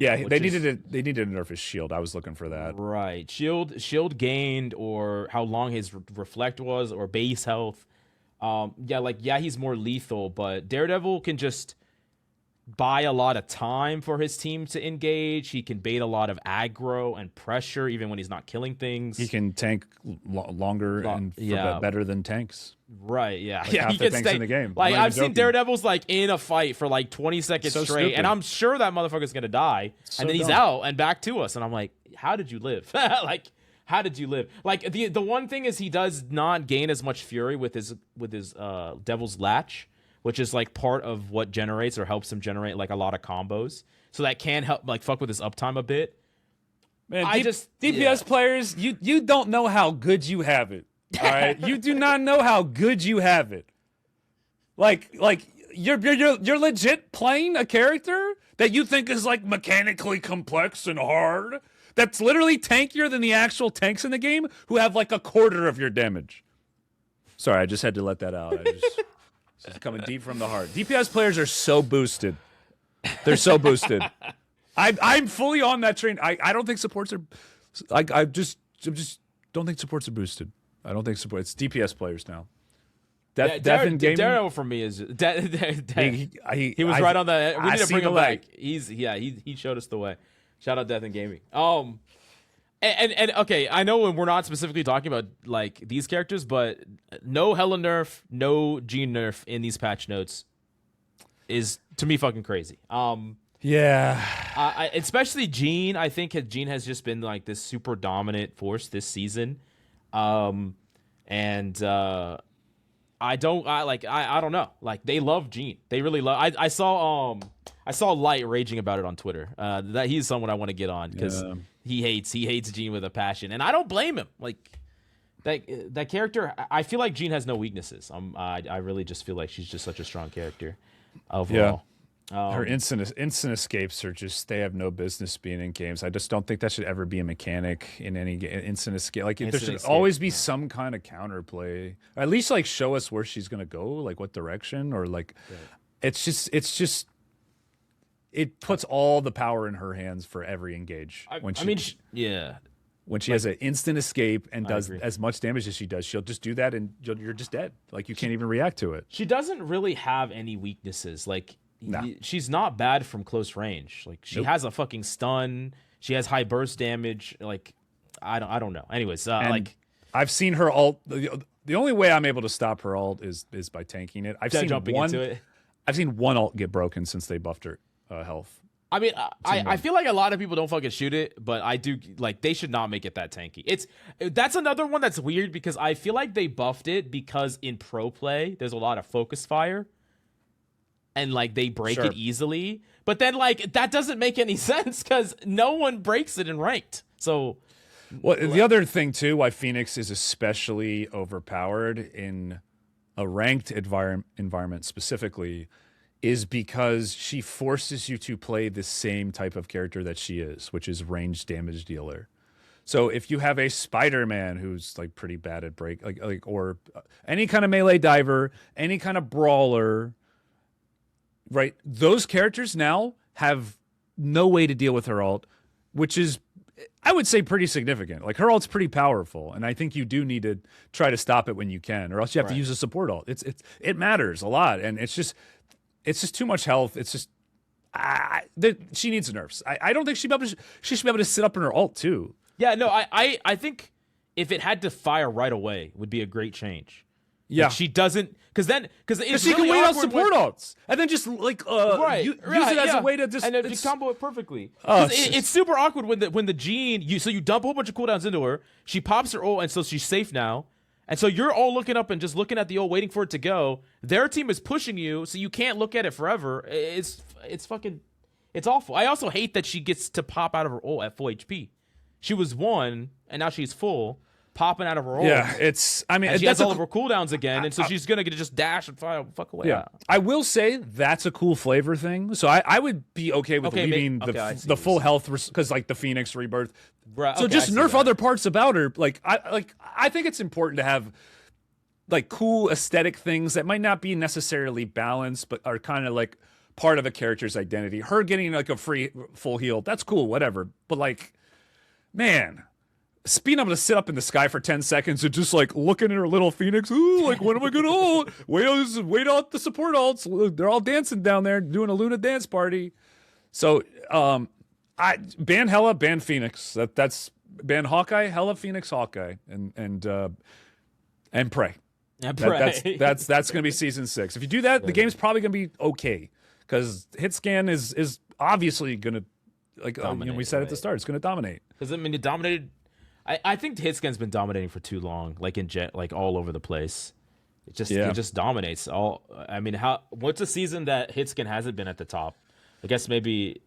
They needed to nerf his shield. I was looking for that. Right, shield gained, or how long his reflect was, or base health. He's more lethal, but Daredevil can just buy a lot of time for his team to engage. He can bait a lot of aggro and pressure, even when he's not killing things. He can tank longer and better than tanks. Right, yeah. He can stay in the game. Like, I've seen Daredevil's like in a fight for like 20 seconds straight, stupid. and I'm sure that motherfucker's gonna die, and then he's out and back to us, and I'm like, how did you live? How did you live? Like, the one thing is he does not gain as much fury with his Devil's Latch, which is like part of what generates or helps him generate like a lot of combos. So that can help like fuck with his uptime a bit. Man, DPS players, you don't know how good you have it. All right, you do not know how good you have it. Like you're legit playing a character that you think is like mechanically complex and hard. That's literally tankier than the actual tanks in the game, who have like a quarter of your damage. Sorry, I just had to let that out. It's coming deep from the heart. DPS players are so boosted. They're so boosted. I'm fully on that train. I don't think supports are. I just don't think supports are boosted. I don't think support. It's DPS players now. Daredevil for me is he was right on that. We need to bring him back. He showed us the way. Shout out Death in Gaming. And okay, I know we're not specifically talking about like these characters, but no Hela nerf, no Jean nerf in these patch notes is to me fucking crazy. Especially Jean. I think Jean has just been like this super dominant force this season, I don't know. Like, they love Jean. They really love. I saw Light raging about it on Twitter. That he's someone I want to get on because he hates Jean with a passion, and I don't blame him. Like, that character, I feel like Jean has no weaknesses. I really just feel like she's just such a strong character overall. Her instant escapes are just—they have no business being in games. I just don't think that should ever be a mechanic in any instant escape. Like, there should always be some kind of counterplay. Or at least like show us where she's gonna go, like what direction, or like it's just it puts all the power in her hands for every engage. When she has an instant escape and does as much damage as she does, she'll just do that, and you're just dead. Like, you can't even react to it. She doesn't really have any weaknesses. Like. Nah. She's not bad from close range. Like, she has a fucking stun. She has high burst damage. Like, I don't know. Anyways, like, I've seen her ult. The only way I'm able to stop her ult is by tanking it. I've seen one ult get broken since they buffed her health. I mean, I feel like a lot of people don't fucking shoot it, but I do. Like, they should not make it that tanky. That's another one that's weird because I feel like they buffed it because in pro play there's a lot of focus fire. And like, they break it easily, but then like, that doesn't make any sense because no one breaks it in ranked. So, the other thing too, why Phoenix is especially overpowered in a ranked environment specifically, is because she forces you to play the same type of character that she is, which is ranged damage dealer. So if you have a Spider-Man who's like pretty bad at break, or any kind of melee diver, any kind of brawler. Right, those characters now have no way to deal with her ult, which is, I would say, pretty significant. Like, her ult's pretty powerful, and I think you do need to try to stop it when you can, or else you have to use a support ult. It matters a lot, and it's just too much health. It's just she needs nerfs. I don't think she should be able to sit up in her ult too. Yeah, no, I think if it had to fire right away, would be a great change. Yeah, like, she doesn't, because she can wait on support ults and then just like use it as a way to just and then just combo it perfectly. It's super awkward when the Jean you dump a whole bunch of cooldowns into her, she pops her ult, and so she's safe now, and so you're all looking up and just looking at the ult, waiting for it to go. Their team is pushing you, so you can't look at it forever. It's fucking. It's awful. I also hate that she gets to pop out of her ult at full HP. She was 1, and now she's full, popping out of her ult. Yeah, it's. I mean, and she has all of her cooldowns again, and so she's gonna get to just dash and fuck away. Yeah, I will say that's a cool flavor thing. So I would be okay with leaving the full health because like the Phoenix rebirth. Right, so just nerf other parts about her. I think it's important to have like cool aesthetic things that might not be necessarily balanced, but are kind of like part of a character's identity. Her getting like a free full heal, that's cool, whatever. But like, man. Being able to sit up in the sky for 10 seconds and just like looking at her little Phoenix, ooh, like when am I gonna ult? Wait out the support ults. They're all dancing down there doing a Luna dance party. So I ban Hela, ban Phoenix. That's ban Hawkeye, Hela, Phoenix, Hawkeye, and pray. And pray. That's gonna be season 6. If you do that, the game's probably gonna be okay. Because hit scan is obviously gonna dominate, we said at the start, it's gonna dominate. Because I mean it dominated. I think Hitscan's been dominating for too long, like like all over the place. It just dominates. What's a season that Hitscan hasn't been at the top? I guess maybe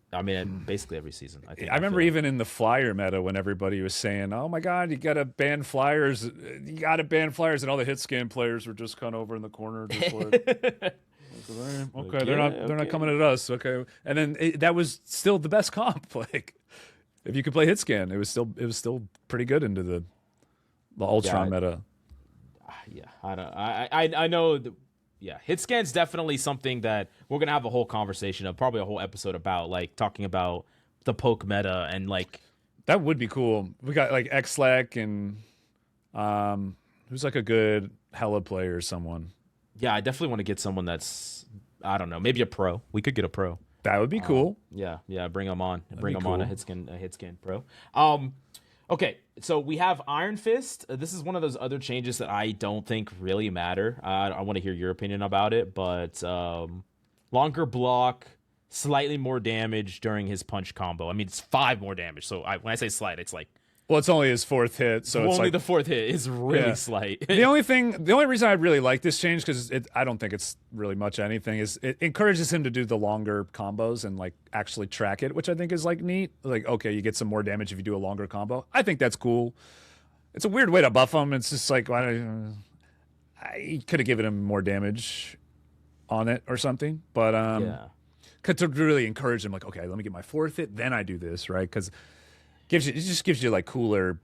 basically every season. I remember even in the flyer meta when everybody was saying, "Oh my God, you gotta ban flyers, and all the Hitscan players were just kind of over in the corner, just like." Okay, they're not coming at us. Okay, and then that was still the best comp, like. If you could play Hitscan, it was still pretty good into the Ultron meta. Yeah, I know. Hitscan's definitely something that we're gonna have a whole conversation of, probably a whole episode about, like talking about the poke meta and like. That would be cool. We got like Xlack and who's like a good Hela player or someone. Yeah, I definitely want to get someone that's, I don't know, maybe a pro. We could get a pro. That would be cool. Yeah, bring them on. Bring them on a Hitscan pro. Okay, so we have Iron Fist. This is one of those other changes that I don't think really matter. I want to hear your opinion about it, but longer block, slightly more damage during his punch combo. I mean, it's 5 more damage. So when I say slight, it's like. Well, it's only his 4th hit, so it's only like, the 4th hit is really slight. The only reason I really like this change, because I don't think it's really much anything, is it encourages him to do the longer combos and like actually track it, which I think is like neat. Like, okay, you get some more damage if you do a longer combo. I think that's cool. It's a weird way to buff him. It's just like I could have given him more damage on it or something, but to really encourage him, like, okay, let me get my 4th hit, then I do this, right? Because it just gives you like cooler.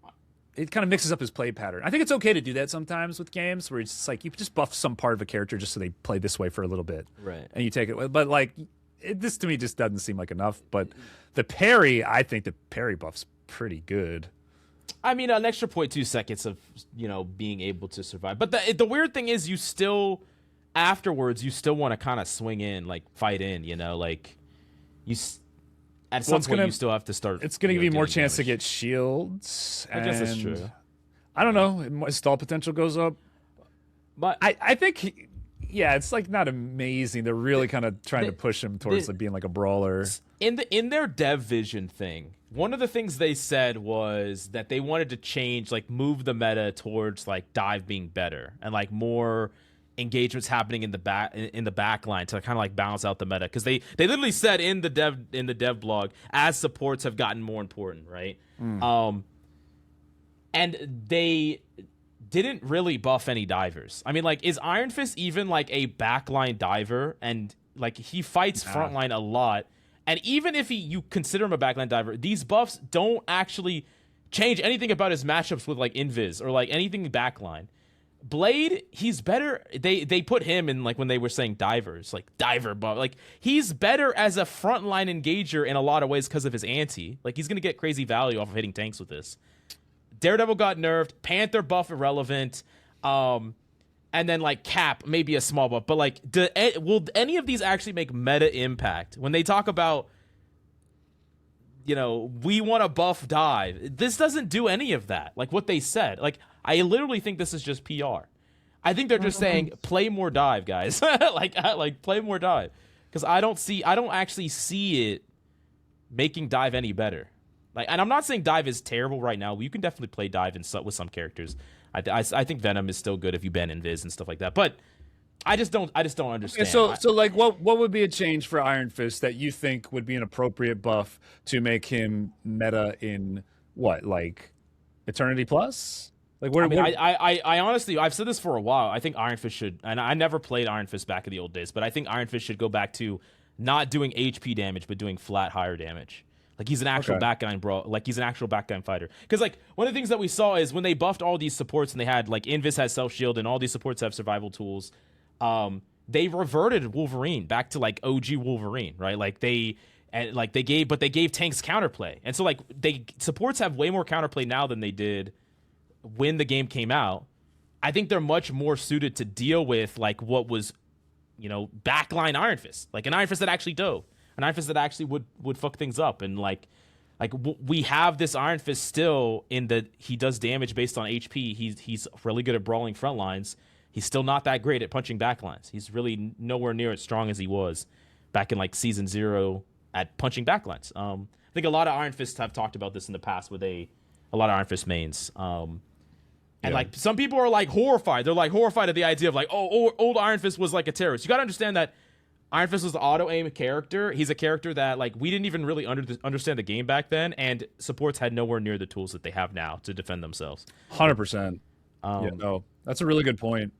It kind of mixes up his play pattern. I think it's okay to do that sometimes with games where it's just like you just buff some part of a character just so they play this way for a little bit, right? And you take it, but like this to me just doesn't seem like enough. But the parry, I think the parry buff's pretty good. I mean, an extra 0.2 seconds of being able to survive. But the weird thing is, you still afterwards want to kind of swing in, like fight in, like you. At some point, you still have to start. It's going to give you more chance to get shields. I guess that's true. I don't know. His stall potential goes up. But I think, it's like not amazing. They're really kind of trying to push him towards being like a brawler. In their dev vision thing, one of the things they said was that they wanted to change, like move the meta towards like dive being better and like more engagements happening in the back line to kind of like balance out the meta, because they literally said in the dev blog, as supports have gotten more important, right? And they didn't really buff any divers. I mean, like, is Iron Fist even like a backline diver? And like he fights frontline a lot, and even if you consider him a backline diver, these buffs don't actually change anything about his matchups with like Invis or like anything backline. Blade, he's better. They put him in, like, when they were saying divers, like diver buff, like he's better as a frontline engager in a lot of ways because of his anti. Like, he's gonna get crazy value off of hitting tanks with this. Daredevil got nerfed, Panther buff irrelevant, and then like Cap maybe a small buff, but like will any of these actually make meta impact when they talk about, we want to buff dive? This doesn't do any of that. Like what they said, like. I literally think this is just PR. I think they're just saying play more dive, guys. like play more dive, because I don't actually see it making dive any better. Like, and I'm not saying dive is terrible right now. You can definitely play dive with some characters. I think Venom is still good if you ban Invis and stuff like that. But just don't understand. So like, what would be a change for Iron Fist that you think would be an appropriate buff to make him meta in what, like Eternity Plus? Like, where? I honestly, I've said this for a while. I think Iron Fist should, and I never played Iron Fist back in the old days, but I think Iron Fist should go back to not doing HP damage, but doing flat higher damage. Like he's an actual backline bro. Like he's an actual backline fighter. Because like one of the things that we saw is when they buffed all these supports and they had like Invis has self shield and all these supports have survival tools. They reverted Wolverine back to like OG Wolverine, right? Like they gave tanks counterplay, and so like supports have way more counterplay now than they did when the game came out. I think they're much more suited to deal with like what was, backline Iron Fist, like an Iron Fist that actually dove. An Iron Fist that actually would fuck things up, and we have this Iron Fist still in that he does damage based on HP. He's really good at brawling front lines. He's still not that great at punching backlines. He's really nowhere near as strong as he was back in like season 0 at punching backlines. I think a lot of Iron Fists have talked about this in the past with a lot of Iron Fist mains. And like some people are like horrified. They're like horrified at the idea of like, old Iron Fist was like a terrorist. You got to understand that Iron Fist was the auto-aim character. He's a character that, like, we didn't even really understand the game back then, and supports had nowhere near the tools that they have now to defend themselves. 100%. No, that's a really good point.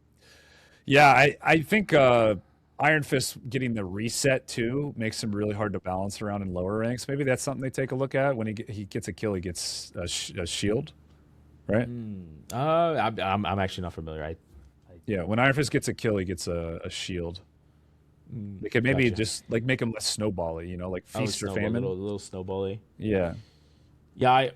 Yeah, I think Iron Fist getting the reset, too, makes him really hard to balance around in lower ranks. Maybe that's something they take a look at. When he gets a kill, he gets a shield, right? I'm actually not familiar. Yeah, when Iron Fist gets a kill, he gets a shield. They could maybe just like make him less snowbally, like feast or famine. A little snowbally. Yeah. Yeah,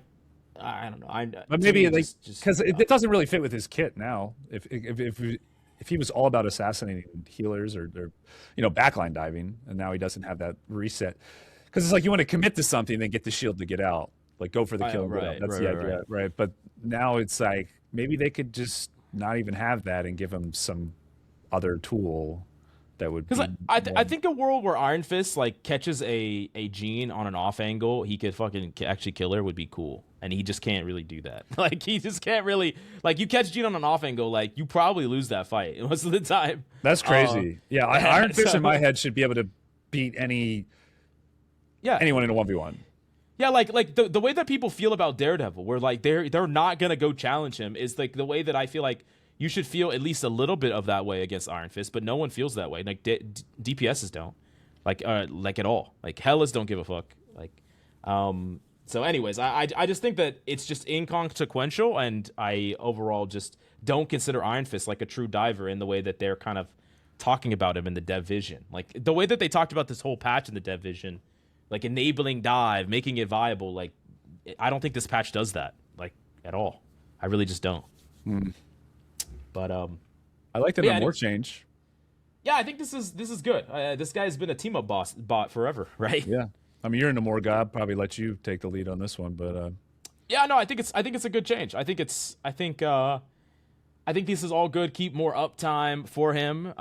I don't know. But maybe like because it doesn't really fit with his kit now. If he was all about assassinating healers or backline diving, and now he doesn't have that reset, because it's like you want to commit to something, then get the shield to get out, like go for the kill. That's the idea, right? But now it's like maybe they could just not even have that and give him some other tool. Because I think a world where Iron Fist like catches a Jean on an off angle, he could fucking actually kill her would be cool, and he just can't really do that. Like he just can't really, like, you catch Jean on an off angle, like you probably lose that fight most of the time. That's crazy. Iron Fist in my head should be able to beat anyone in a 1v1. Yeah, like the way that people feel about Daredevil, where like they're not gonna go challenge him, is like the way that I feel like you should feel at least a little bit of that way against Iron Fist, but no one feels that way. Like DPSs don't, like at all. Like Helas don't give a fuck. Like, so anyways, I just think that it's just inconsequential, and I overall just don't consider Iron Fist like a true diver in the way that they're kind of talking about him in the dev vision. Like the way that they talked about this whole patch in the dev vision, like enabling dive, making it viable. Like I don't think this patch does that, like, at all. I really just don't. But I like the more change. Yeah, I think this is good. This guy's been a team up bot forever, right? Yeah, I mean, you're in the more guy. I'll probably let you take the lead on this one, but yeah, no, I think it's a good change. I think this is all good. Keep more uptime for him.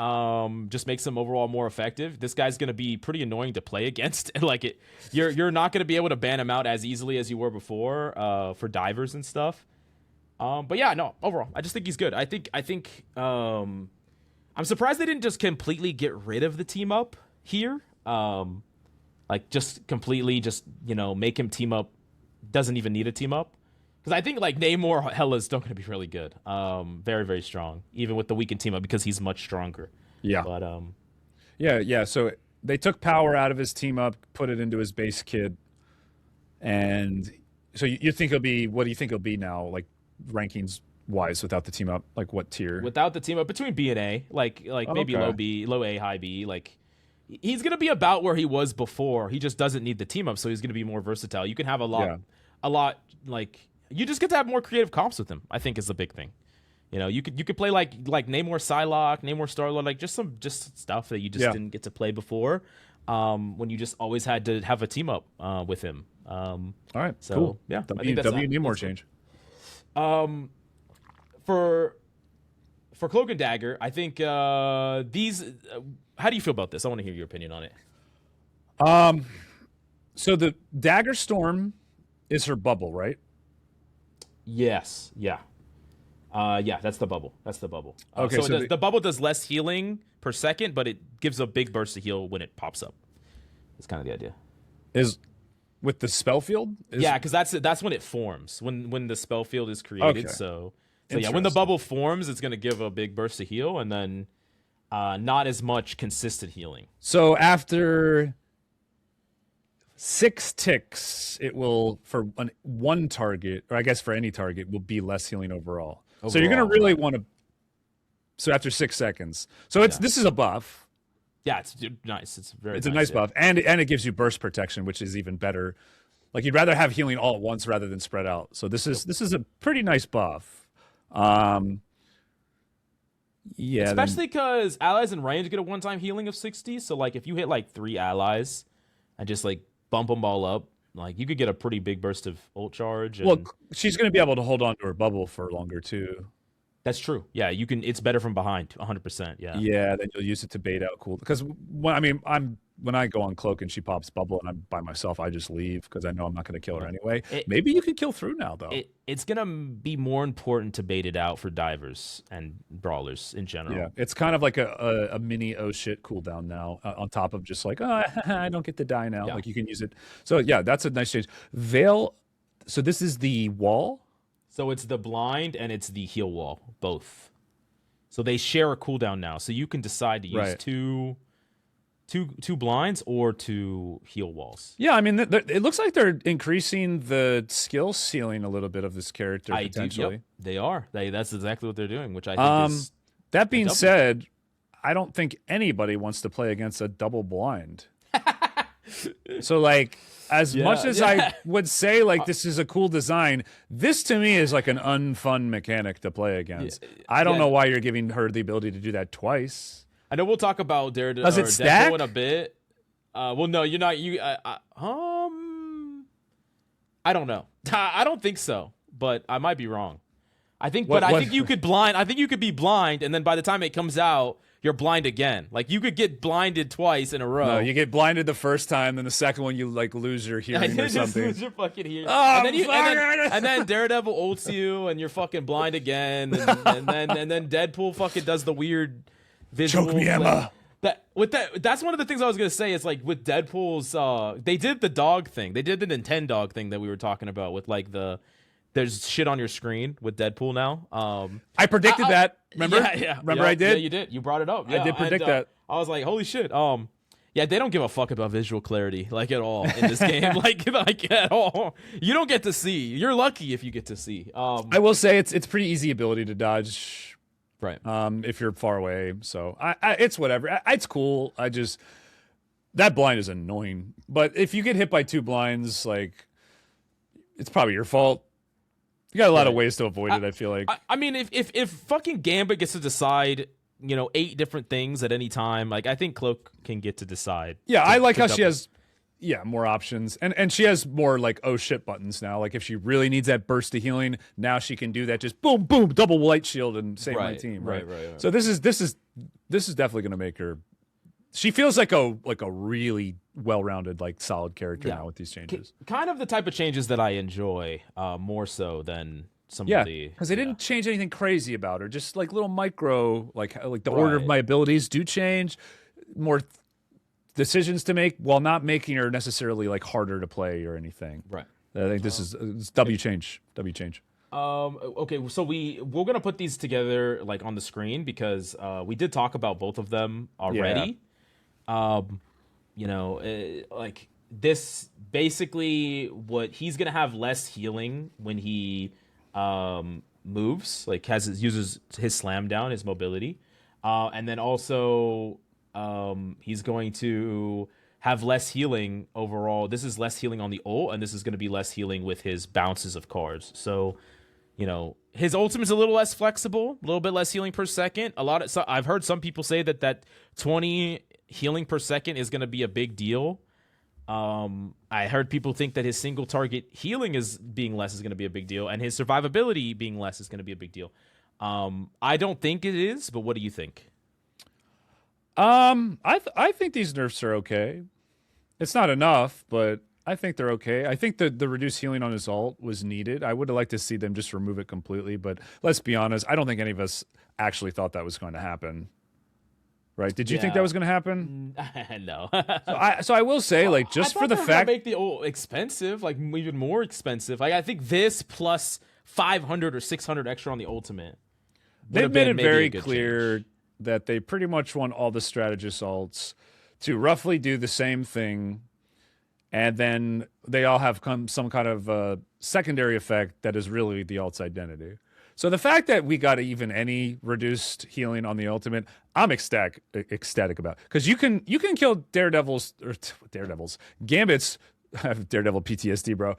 Just makes him overall more effective. This guy's gonna be pretty annoying to play against. Like you're not gonna be able to ban him out as easily as you were before for divers and stuff. But yeah, no, overall, I just think he's good. I think I'm surprised they didn't just completely get rid of the team up here. Like just completely make him team up. Doesn't even need a team up. Because I think like Namor Hela's still going to be really good. Very, very strong, even with the weakened team up, because he's much stronger. Yeah. But yeah. So they took power out of his team up, put it into his base kit, and so you think he'll be? What do you think he'll be now? Like, rankings wise, without the team up, like what tier? Without the team up, between B and A, like maybe low B, low A, high B. Like he's gonna be about where he was before. He just doesn't need the team up, so he's gonna be more versatile. You can have a lot. Like you just get to have more creative comps with him. I think is the big thing. You could play like Namor Psylocke, Namor Starlord, like just stuff that you just didn't get to play before. When you just always had to have a team up with him. All right, so cool. Yeah, W need more change. For Cloak and Dagger, I think these. How do you feel about this? I want to hear your opinion on it. So the Dagger Storm is her bubble, right? Yes. Yeah. Yeah. That's the bubble. Okay. So the bubble does less healing, per second, but it gives a big burst of heal when it pops up. That's kind of the idea. Is with the spell field? Yeah, because that's when it forms, when the spell field is created. Okay. So yeah, when the bubble forms, it's going to give a big burst of heal, and then not as much consistent healing. So after 6 ticks, it will, for one target, or I guess for any target, will be less healing overall. So you're going to really want to. So after 6 seconds, so this is a buff. Yeah, it's nice. It's a nice buff, and it gives you burst protection, which is even better. Like you'd rather have healing all at once rather than spread out. So this is a pretty nice buff. Yeah, especially because allies in range get a one-time healing of 60. So like if you hit like 3 allies and just like bump them all up, like you could get a pretty big burst of ult charge. And... Well, she's going to be able to hold on to her bubble for longer too. That's true. Yeah, you can. It's better from behind, 100%. Yeah. Yeah, then you'll use it to bait out cool. Because when I go on cloak and she pops bubble and I'm by myself, I just leave because I know I'm not going to kill her anyway. Maybe you can kill through now though. It's going to be more important to bait it out for divers and brawlers in general. Yeah, it's kind of like a mini oh shit cooldown now on top of just like I don't get to die now. Yeah. Like you can use it. So yeah, that's a nice change. Veil. So this is the wall. So it's the blind and it's the heal wall, both. So they share a cooldown now. So you can decide to use two blinds or 2 heal walls. Yeah, I mean, it looks like they're increasing the skill ceiling a little bit of this character potentially. Yep, they are. That's exactly what they're doing, which I think is. That being said, I don't think anybody wants to play against a double blind. So like. As much as I would say, like, this is a cool design, this to me is like an unfun mechanic to play against. I don't know why you're giving her the ability to do that twice. I know we'll talk about Daredevil Does it stack? in a bit. Well, no, you're not. I don't know. I don't think so, but I might be wrong. I think you could blind. I think you could be blind, and then by the time it comes out, you're blind again. Like you could get blinded twice in a row. No, you get blinded the first time, then the second one you like lose your hearing or something. Lose your fucking hearing. Oh, and then Daredevil ults you, and you're fucking blind again. And then Deadpool fucking does the weird visual. Choke me, Emma. That's one of the things I was gonna say. Is like with Deadpool's, they did the dog thing. They did the Nintendo thing that we were talking about with like there's shit on your screen with Deadpool now. I predicted that. Remember? Yeah. Remember I did? Yeah, you did. You brought it up. Yeah, I did predict that. I was like, holy shit. Yeah, they don't give a fuck about visual clarity like at all in this game. like at all. You don't get to see. You're lucky if you get to see. I will say it's pretty easy ability to dodge. Right. If you're far away. So it's whatever. It's cool. That blind is annoying. But if you get hit by 2 blinds, like it's probably your fault. You got a lot of ways to avoid it, I feel like. I mean, if fucking Gambit gets to decide, 8 different things at any time, like I think Cloak can get to decide. Yeah, I like how she has more options. And she has more like oh shit buttons now. Like if she really needs that burst of healing, now she can do that, just boom, boom, double light shield and save my team. Right. So this is definitely gonna make her. She feels like a really well-rounded, like solid character now with these changes. Kind of the type of changes that I enjoy more so than some of the. Because they didn't change anything crazy about her. Just like little micro, like the order of my abilities do change. More decisions to make while not making her necessarily like harder to play or anything. Right. I think this is W change. W change. Okay, so we're gonna put these together like on the screen because we did talk about both of them already. Like this basically what he's gonna have less healing when he moves, like uses his slam down, his mobility, and then also he's going to have less healing overall. This is less healing on the ult, and this is going to be less healing with his bounces of cards. So his ultimate's a little less flexible, a little bit less healing per second. I've heard some people say that 20 healing per second is going to be a big deal. I heard people think that his single target healing being less is going to be a big deal, and his survivability being less is going to be a big deal. I don't think it is, but what do you think? I think these nerfs are okay. It's not enough, but I think they're okay. I think the reduced healing on his ult was needed. I would have liked to see them just remove it completely, but let's be honest, I don't think any of us actually thought that was going to happen. right? Did you think that was going to happen? No. so I will say, like, just for the fact, make the old expensive, like even more expensive. Like I think this plus 500 or 600 extra on the ultimate. They've made it very clear that they pretty much want all the strategist alts to roughly do the same thing, and then they all have some kind of secondary effect that is really the alt's identity. So the fact that we got even any reduced healing on the ultimate, I'm ecstatic about, because you can kill Gambits. I have Daredevil PTSD, bro.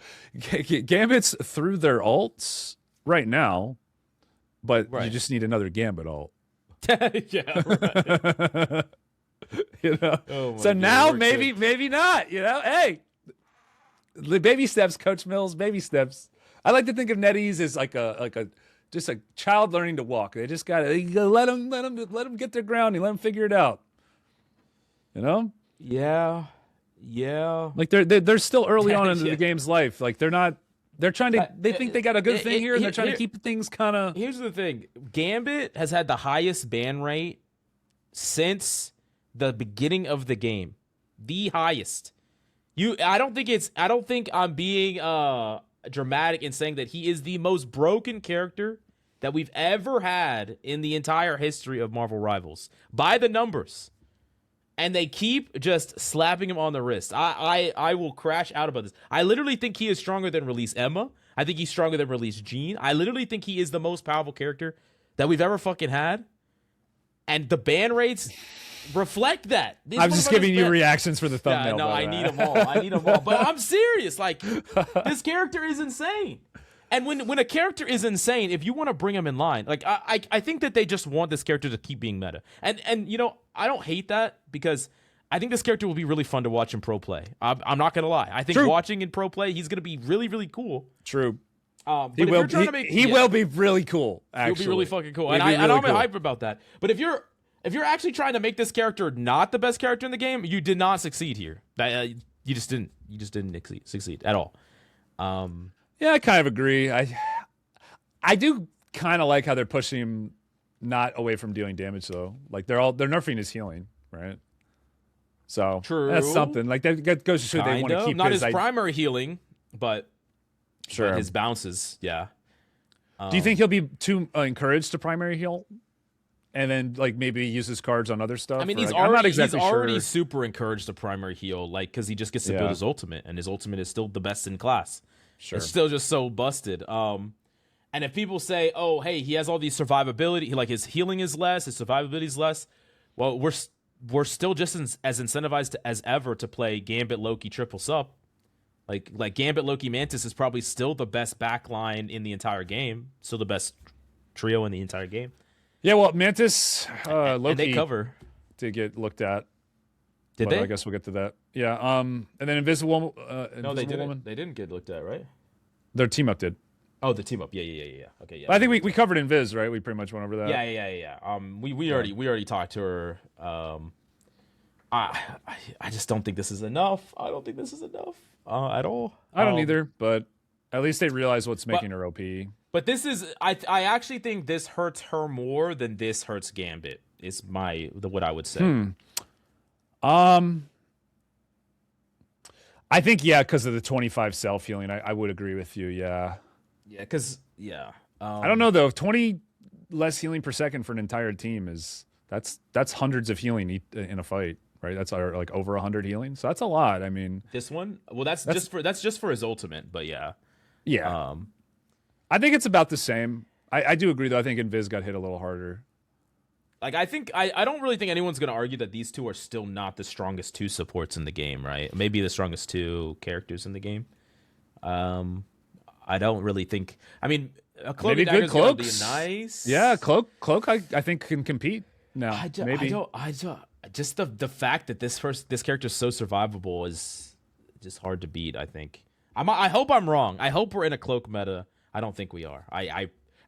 Gambits through their alts right now, but you just need another Gambit alt. Yeah, right. You know. Oh so God, now maybe not. You know, hey, the baby steps, Coach Mills. Baby steps. I like to think of NetEase as like a just a child learning to walk. They just gotta let them get their grounding, let them figure it out. You know? Yeah. Like they're still early on in the game's life. Like they're trying to. They think they got a good thing here, and they're trying to keep things kind of. Here's the thing: Gambit has had the highest ban rate since the beginning of the game, the highest. I don't think I'm being dramatic in saying that he is the most broken character that we've ever had in the entire history of Marvel Rivals by the numbers. And they keep just slapping him on the wrist. I will crash out about this. I literally think he is stronger than Release Emma. I think he's stronger than Release Jean. I literally think he is the most powerful character that we've ever fucking had. And the ban rates reflect that. I'm just giving you reactions for the thumbnail. Yeah, no, I need them all. But I'm serious. Like, this character is insane. And when a character is insane, if you want to bring him in line, like I think that they just want this character to keep being meta. And you know, I don't hate that, because I think this character will be really fun to watch in pro play. I'm not gonna lie. I think watching in pro play, he's gonna be really, really cool. True. He will be really cool. Actually, he'll be really fucking cool. And I'm hype about that. But if you're actually trying to make this character not the best character in the game, you did not succeed here. You just didn't succeed at all. Yeah, I kind of agree. I do kind of like how they're pushing him not away from dealing damage, though. Like they're nerfing his healing, right? So true. That's something. Like that goes to show they want to keep not his primary healing, but his bounces. Yeah. Do you think he'll be too encouraged to primary heal, and then like maybe use his cards on other stuff? I mean, he's already super encouraged to primary heal, like because he just gets to build his ultimate, and his ultimate is still the best in class. Sure. It's still just so busted. And if people say, "Oh, hey, he has all these survivability, like his healing is less, his survivability is less," well, we're still just as incentivized as ever to play Gambit Loki triple sup. Like Gambit Loki Mantis is probably still the best backline in the entire game, still the best trio in the entire game. Yeah, well, Mantis, Loki, and they cover did get looked at. Did they? I guess we'll get to that. Yeah. And then Invisible. No, they didn't. Woman. They didn't get looked at, right? Their team up did. Oh, the team up. Yeah. Okay, yeah. But I think we covered Invis, right? We pretty much went over that. Yeah. We already talked to her. I just don't think this is enough. I don't think this is enough at all. I don't either. But at least they realize what's making her OP. But this is. I actually think this hurts her more than this hurts Gambit. Is what I would say. I think because of the 25 self healing, I would agree with you. Yeah, because I don't know though. 20 less healing per second for an entire team that's hundreds of healing in a fight, right? That's like over 100 healing, so that's a lot. I mean, this one, well, that's just for his ultimate, but yeah. I think it's about the same. I do agree though. I think Invis got hit a little harder. Like, I think I don't really think anyone's going to argue that these two are still not the strongest two supports in the game, right? Maybe the strongest two characters in the game. I don't really think. I mean, a Cloak and Dagger's going to be nice. Yeah, Cloak. I think can compete now. Just the fact that this character is so survivable is just hard to beat. I think. I hope I'm wrong. I hope we're in a Cloak meta. I don't think we are.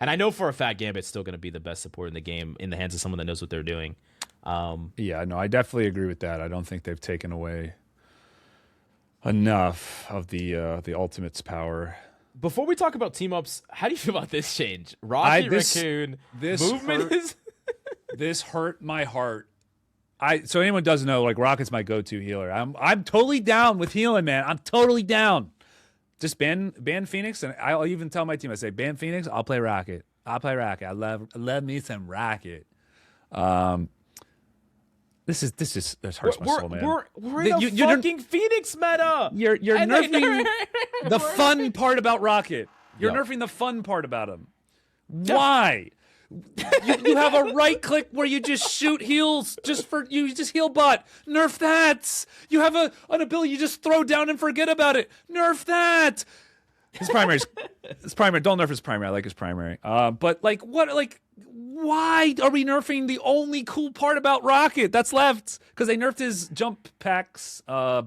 And I know for a fact Gambit's still going to be the best support in the game in the hands of someone that knows what they're doing. I definitely agree with that. I don't think they've taken away enough of the Ultimate's power. Before we talk about team-ups, how do you feel about this change? Rocket Raccoon movement is... This hurt my heart So anyone doesn't know, like Rocket's my go-to healer. I'm totally down with healing, man. I'm totally down. Just ban Phoenix, and I'll even tell my team. I say ban Phoenix. I'll play Rocket. I love me some Rocket. This hurts my soul, man. We're in a fucking Phoenix meta. You're nerfing the fun part about Rocket. You're nerfing the fun part about him. Why? You have a right click where you just shoot heals you just heal bot. Nerf that. You have an ability you just throw down and forget about it. Nerf that. His primary. Don't nerf his primary. I like his primary. But like what? Like why are we nerfing the only cool part about Rocket that's left? Because they nerfed his jump packs. I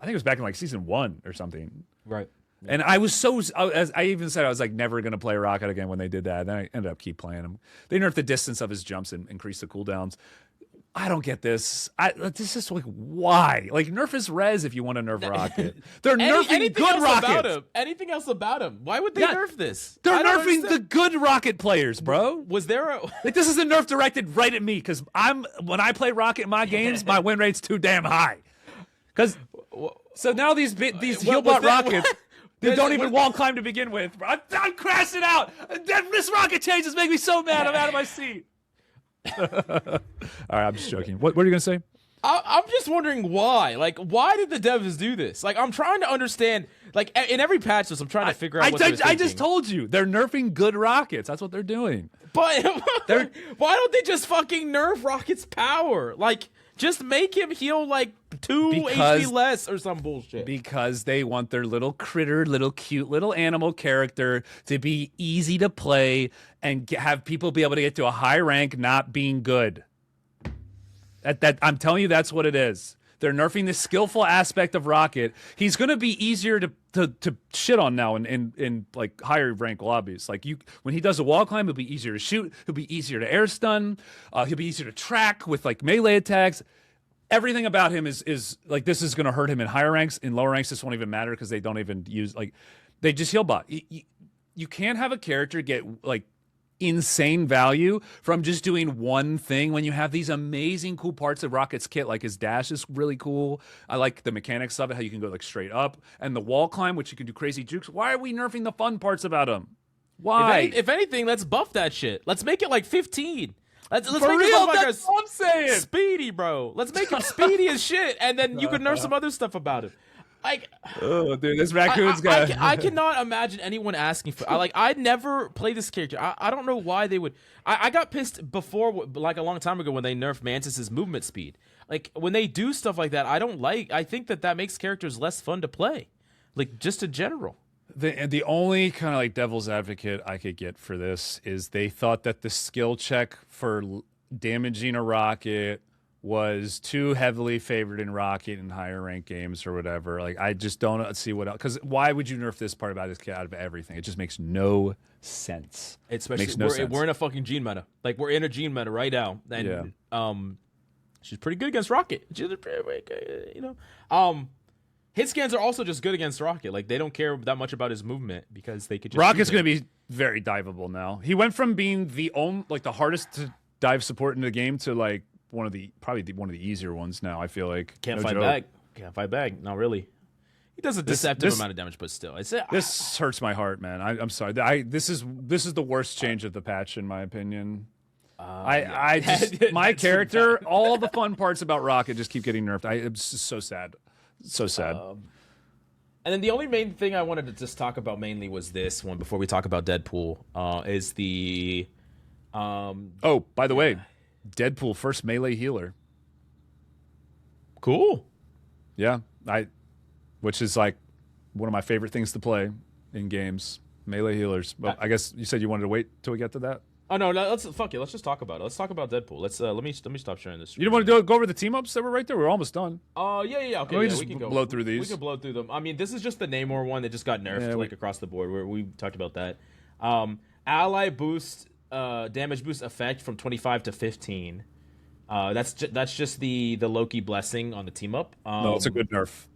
think it was back in like season 1 or something. Right. And I was as I even said, I was like never going to play Rocket again when they did that. And then I ended up keep playing him. They nerfed the distance of his jumps and increased the cooldowns. I don't get this. This is like, why? Like, nerf his res if you want to nerf Rocket. They're nerfing good Rocket. Anything else about him? Why would they nerf this? They're nerfing the good Rocket players, bro. Was there a... Like, this is a nerf directed right at me, because when I play Rocket in my games, my win rate's too damn high. So now these healbot Rockets... They don't even wall climb to begin with. I'm crashing out. This Rocket changes make me so mad. I'm out of my seat. All right, I'm just joking. What are you gonna say? I'm just wondering why. Like, why did the devs do this? Like, I'm trying to understand. Like, in every patch list, I'm trying to figure out what they're thinking. I just told you they're nerfing good Rockets. That's what they're doing. But why don't they just fucking nerf Rocket's power? Like, just make him heal like 2 HP less or some bullshit. Because they want their little critter, little cute little animal character to be easy to play and have people be able to get to a high rank not being good. That I'm telling you, that's what it is. They're nerfing the skillful aspect of Rocket. He's going to be easier to shit on now in like higher rank lobbies. Like when he does a wall climb, it'll be easier to shoot. He'll be easier to air stun. He'll be easier to track with like melee attacks. Everything about him is like, this is going to hurt him in higher ranks. In lower ranks, this won't even matter because they don't even use, like, they just heal bot. You can't have a character get like insane value from just doing one thing when you have these amazing cool parts of Rocket's kit. Like his dash is really cool. I like the mechanics of it, how you can go like straight up, and the wall climb, which you can do crazy jukes. Why are we nerfing the fun parts about him? Why? If anything, let's buff that shit. Let's make it like 15. Let's For make real, him that's what I'm saying. Speedy, bro. Let's make him speedy as shit, and then you can nerf some other stuff about him. Like, oh, dude, this raccoon's guy. I cannot imagine anyone asking for. I'd never play this character. I don't know why they would. I got pissed before, like a long time ago, when they nerfed Mantis's movement speed. Like when they do stuff like that, I don't like. I think that makes characters less fun to play, like just in general. The only kind of like devil's advocate I could get for this is they thought that the skill check for damaging a Rocket was too heavily favored in Rocket in higher rank games or whatever. Like, I just don't see what else. Because why would you nerf this part about this kid out of everything? It just makes no sense. Especially we're in a fucking gene meta. Like, we're in a gene meta right now. And she's pretty good against Rocket. She's pretty good, you know. Hit scans are also just good against Rocket. Like, they don't care that much about his movement because they could just... Rocket's going to be very diveable now. He went from being the hardest to dive support in the game to, like, one of the easier ones now, I feel like. Can't fight back. Not really. He does a deceptive amount of damage, but still. This hurts my heart, man. I'm sorry. This is the worst change of the patch, in my opinion. My character, all the fun parts about Rocket just keep getting nerfed. I'm just so sad. So sad. And then the only main thing I wanted to just talk about mainly was this one before we talk about Deadpool. Is the oh, by the way, Deadpool first melee healer. Cool. Yeah, which is like one of my favorite things to play in games. Melee healers. Well, I guess you said you wanted to wait till we get to that. Oh no, let's just talk about it. Let's talk about Deadpool. Let me stop sharing this. You don't want to go over the team ups that were right there? We're almost done. Yeah. Okay, we can blow through these. We can blow through them. I mean, this is just the Namor one that just got nerfed across the board. We talked about that. Ally boost, damage boost effect from 25 to 15. That's just the Loki blessing on the team up. No, it's a good nerf.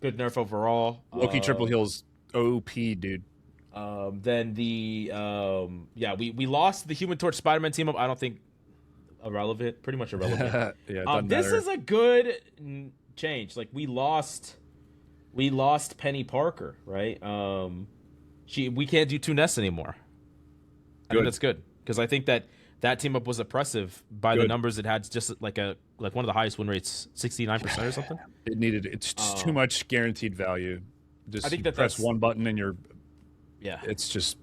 Good nerf overall. Loki triple heals OP, dude. Then we lost the Human Torch Spider-Man team up. I don't think irrelevant, pretty much irrelevant. Yeah, this matter. is a good change. Like we lost Penny Parker, right? We can't do two nests anymore. I think that's good because I think that team up was oppressive by the numbers it had. Just like one of the highest win rates, 69% or something. It's just too much guaranteed value. Just I think press one button and you're. Yeah. It's just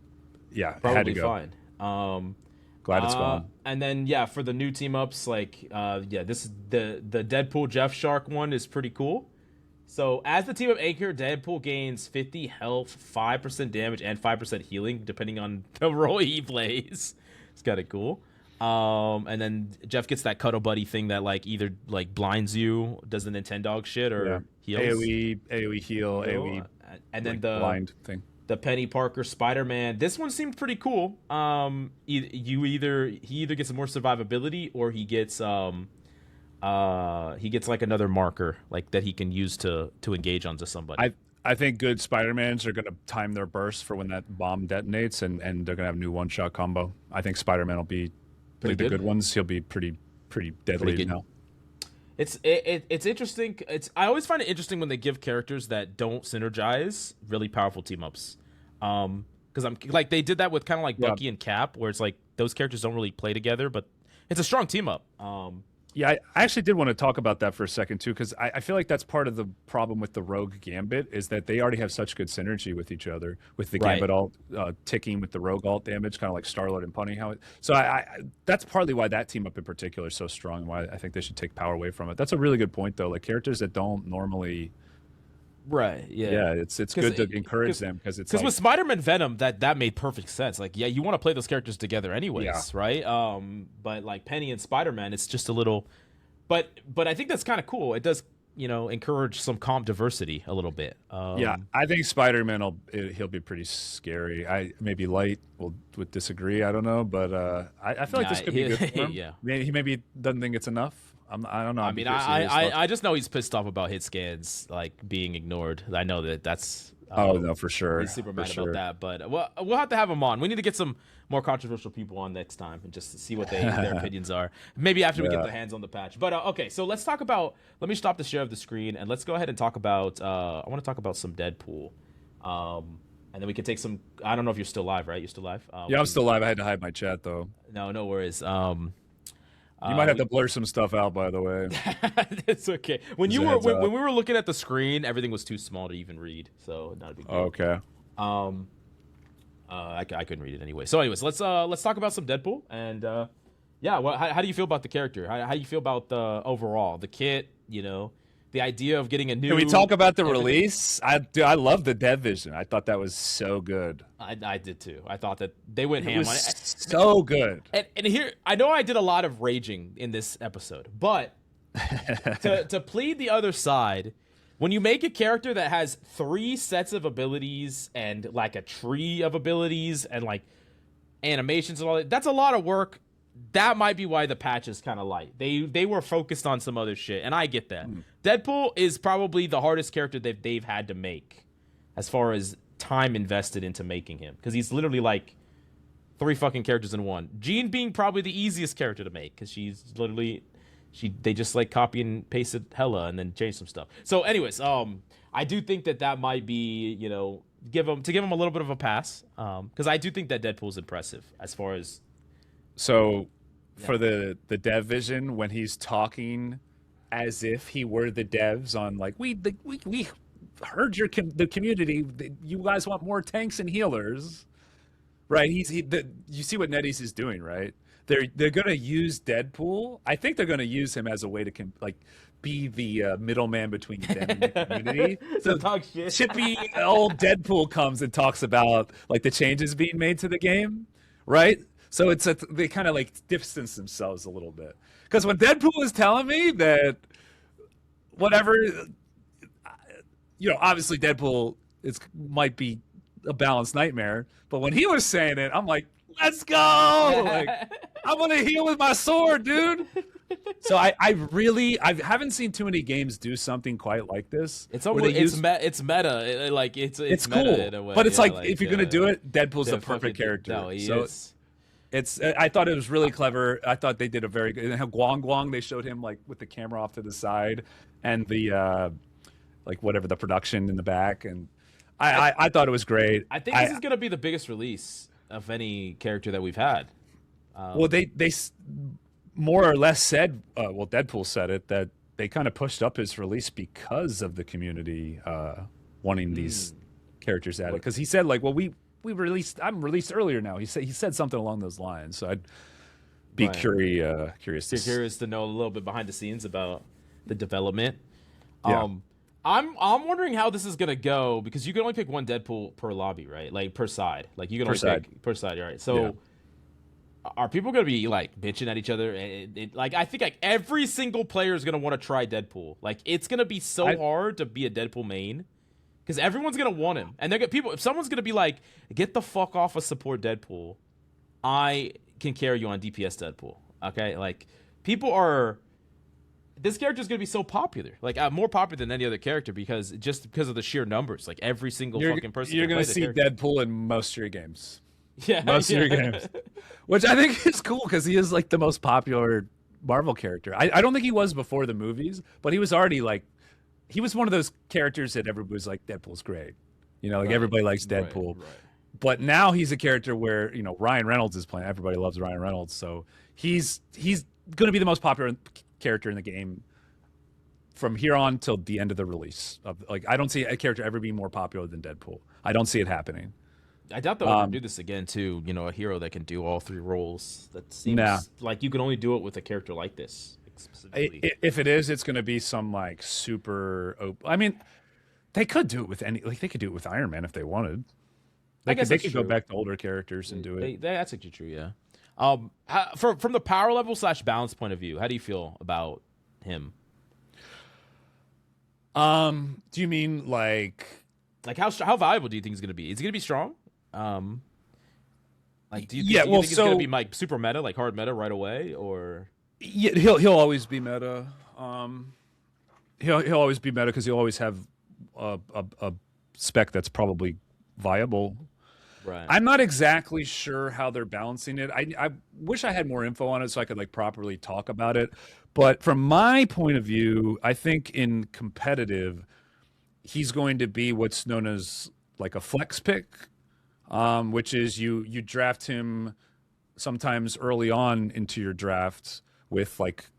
probably it had to go. Fine. Glad it's gone. And then for the new team ups, this is the Deadpool Jeff Shark one is pretty cool. So as the team up anchor, Deadpool gains 50 health, 5% damage, and 5% healing, depending on the role he plays. It's kind of cool. And then Jeff gets that cuddle buddy thing that either blinds you, does the Nintendog shit, or heals. AoE heal, AoE, and then the blind thing. The Penny Parker Spider-Man. This one seemed pretty cool. He either gets more survivability or he gets another marker that he can use to engage onto somebody. I think good Spider-Mans are going to time their burst for when that bomb detonates, and they're going to have a new one-shot combo. I think Spider-Man will be the good ones. He'll be pretty deadly now. It's interesting. I always find it interesting when they give characters that don't synergize really powerful team ups. Because I'm they did that with kind of Bucky and Cap, where it's those characters don't really play together, but it's a strong team up. Yeah, I actually did want to talk about that for a second too, because I feel like that's part of the problem with the Rogue Gambit is that they already have such good synergy with each other, with the Gambit alt ticking with the Rogue alt damage, kind of like Star-Lord and Punny. So that's partly why that team up in particular is so strong, and why I think they should take power away from it. That's a really good point though. Characters that don't normally. Right. Yeah. Yeah. It's good to encourage them because with Spider-Man Venom that made perfect sense. You want to play those characters together anyways, right? But Penny and Spider-Man, it's just a little. But I think that's kind of cool. It does encourage some comp diversity a little bit. I think Spider-Man he'll be pretty scary. Maybe Light would disagree. I don't know, but I feel like this could be good for him. Yeah. He maybe doesn't think it's enough. I don't know. I mean, I just know he's pissed off about hit scans being ignored. I know that's. No, for sure. He's super mad about that. But we'll have to have him on. We need to get some more controversial people on next time and just see what their opinions are. Maybe after we get the hands on the patch. But okay, so let's talk about. Let me stop the share of the screen and let's go ahead and talk about. I want to talk about some Deadpool. And then we can take some. I don't know if you're still live, right? You're still live. I'm still live. I had to hide my chat though. No worries. You might have to blur some stuff out, by the way. It's okay. When we were looking at the screen, everything was too small to even read, so not a big deal. Okay. I couldn't read it anyway. So, anyways, let's talk about some Deadpool and how do you feel about the character? How do you feel about the overall the kit? The idea of getting a new. Can we talk about the release? I love the Dev Vision. I thought that was so good. I did too. I thought that they went ham on it. So good. And here, I know I did a lot of raging in this episode, but to plead the other side, when you make a character that has 3 sets of abilities and a tree of abilities and animations and all that, that's a lot of work. That might be why the patch is kind of light. They were focused on some other shit, and I get that. Deadpool is probably the hardest character they've had to make as far as time invested into making him, because he's literally 3 fucking characters in one. Jean being probably the easiest character to make because she's literally they just copy and pasted Hela and then change some stuff. So anyways, I do think that might be give him a little bit of a pass because I do think that Deadpool's impressive as far as. So, for the Dev Vision, when he's talking as if he were the devs on we heard the community, you guys want more tanks and healers, right? You see what NetEase is doing, right? They're gonna use Deadpool. I think they're gonna use him as a way to be the middleman between them and the community. So talk shit. Chippy old Deadpool comes and talks about the changes being made to the game, right? So they kind of distance themselves a little bit. Because when Deadpool was telling me that whatever, obviously Deadpool might be a balanced nightmare, but when he was saying it, I'm like, let's go! I want to heal with my sword, dude. So I haven't seen too many games do something quite like this. It's almost it's meta. It's meta cool, in a way. But it's if you're gonna do it, Deadpool's the perfect character. No, he is. I thought it was really clever. I thought they did a very good. And how Guang Guang, they showed him like with the camera off to the side, and the like whatever the production in the back, and I thought it was great. I think this is gonna be the biggest release of any character that we've had. Well, they more or less said, well, Deadpool said it, that they kind of pushed up his release because of the community wanting these characters added. Because he said, like, well, I'm released earlier now. He said something along those lines. So I'd be curious to know a little bit behind the scenes about the development. Yeah. I'm wondering how this is gonna go, because you can only pick one Deadpool per lobby, right? Like per side. Like you can only pick per side, right? So. Yeah. Are people gonna be like bitching at each other? Like I think like every single player is gonna want to try Deadpool. Like it's gonna be so hard to be a Deadpool main, because everyone's gonna want him, and if someone's gonna be like, get the fuck off of support Deadpool, I can carry you on DPS Deadpool. Okay, like this character is gonna be so popular, like more popular than any other character, because of the sheer numbers. Like every single fucking person. You're gonna see Deadpool in most of your games. Yeah, most of your games, which I think is cool because he is like the most popular Marvel character. I don't think he was before the movies, but he was already like, he was one of those characters that everybody was like, Deadpool's great, you know, like everybody likes Deadpool. Right. But now he's a character where, you know, Ryan Reynolds is playing. Everybody loves Ryan Reynolds, so he's going to be the most popular character in the game from here on till the end of the release. Like, I don't see a character ever being more popular than Deadpool. I don't see it happening. I doubt they'll ever do this again, too. You know, a hero that can do all three roles. That seems like you can only do it with a character like this. Specifically. If it is, it's going to be some like super. I mean, they could do it with they could do it with Iron Man if they wanted. They could go back to older characters and do it. That's actually true. Yeah. From the power level / balance point of view, how do you feel about him? Do you mean like how valuable do you think he's going to be? Is he going to be strong? Like, do you think it's gonna be like super meta, like hard meta right away, or? Yeah, he'll always be meta. He'll always be meta because he'll always have a spec that's probably viable. Right. I'm not exactly sure how they're balancing it. I wish I had more info on it so I could like properly talk about it. But from my point of view, I think in competitive, he's going to be what's known as like a flex pick. Which is you draft him sometimes early on into your draft with like,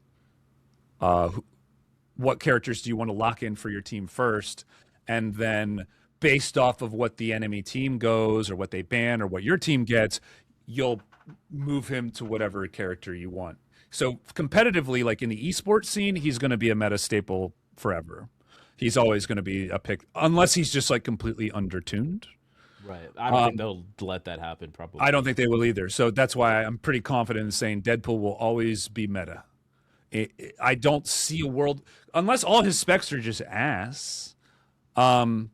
what characters do you want to lock in for your team first, and then based off of what the enemy team goes or what they ban or what your team gets, you'll move him to whatever character you want. So competitively, like in the esports scene, he's going to be a meta staple forever. He's always going to be a pick unless he's just like completely undertuned. Right. I don't think they'll let that happen, probably. I don't think they will either. So that's why I'm pretty confident in saying Deadpool will always be meta. I don't see a world, unless all his specs are just ass. But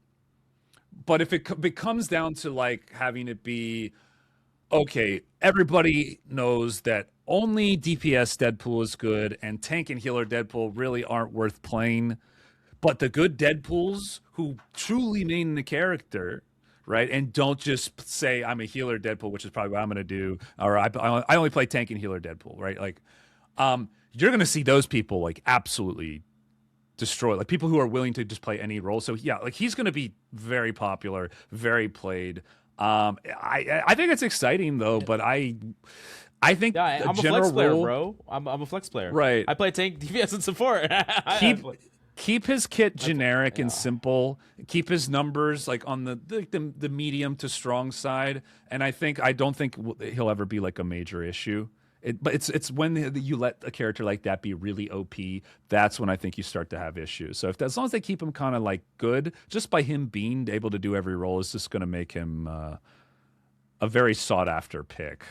if it comes down to like having it be, okay, everybody knows that only DPS Deadpool is good and tank and healer Deadpool really aren't worth playing. But the good Deadpools who truly main the character, right, and don't just say I'm a healer Deadpool, which is probably what I'm going to do, or I only play tank and healer Deadpool, right? Like, you're going to see those people like absolutely destroy, like people who are willing to just play any role. So yeah, like he's going to be very popular, very played. I think it's exciting though, but I think I'm a flex player, bro. I'm a flex player, right? I play tank, DPS, and support. Keep his kit generic and simple. Keep his numbers like on the medium to strong side, and I don't think he'll ever be like a major issue. But it's when you let a character like that be really OP, that's when I think you start to have issues. So as long as they keep him kind of like good, just by him being able to do every role is just going to make him a very sought after pick.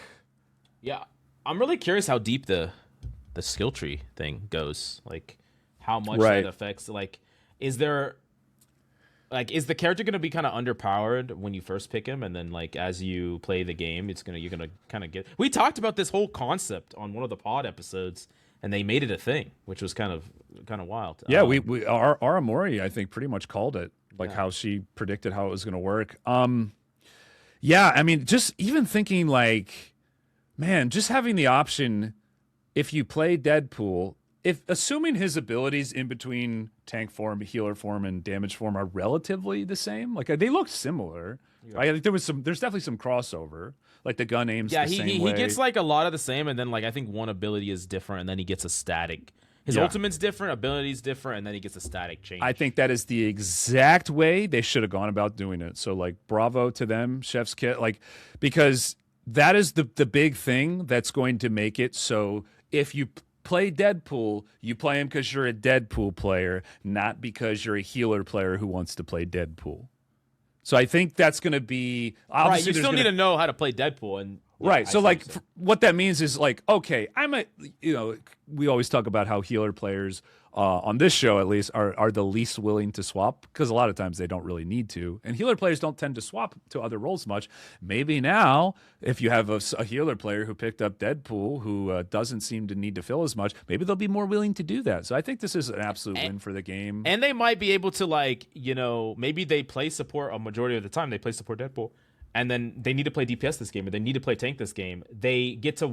Yeah, I'm really curious how deep the skill tree thing goes. Like, how much that affects, like, is the character going to be kind of underpowered when you first pick him, and then like as you play the game, you're gonna kind of get. We talked about this whole concept on one of the pod episodes, and they made it a thing, which was kind of wild. Yeah, our Amori, I think, pretty much called it, like how she predicted how it was going to work. Yeah, I mean, just even thinking like Man, just having the option, if you play Deadpool, if assuming his abilities in between tank form, healer form, and damage form are relatively the same, like they look similar. Right? I think there's definitely some crossover. Like the gun aims the same way. He gets like a lot of the same, and then like I think one ability is different, and then he gets a static. His ultimate's different, ability's different, and then he gets a static change. I think that is the exact way they should have gone about doing it. So like bravo to them, Chef's Kit, like because that is the big thing that's going to make it so if you play Deadpool, you play him because you're a Deadpool player, not because you're a healer player who wants to play Deadpool. So I think that's going to be right. You still need to know how to play Deadpool, and right. So like what that means is like, okay, we always talk about how healer players on this show at least are the least willing to swap because a lot of times they don't really need to, and healer players don't tend to swap to other roles much. Maybe now if you have a healer player who picked up Deadpool who doesn't seem to need to fill as much, maybe they'll be more willing to do that. So I think this is an absolute win for the game, and they might be able to maybe they play support a majority of the time. They play support Deadpool, and then they need to play DPS this game, or they need to play tank this game. They get to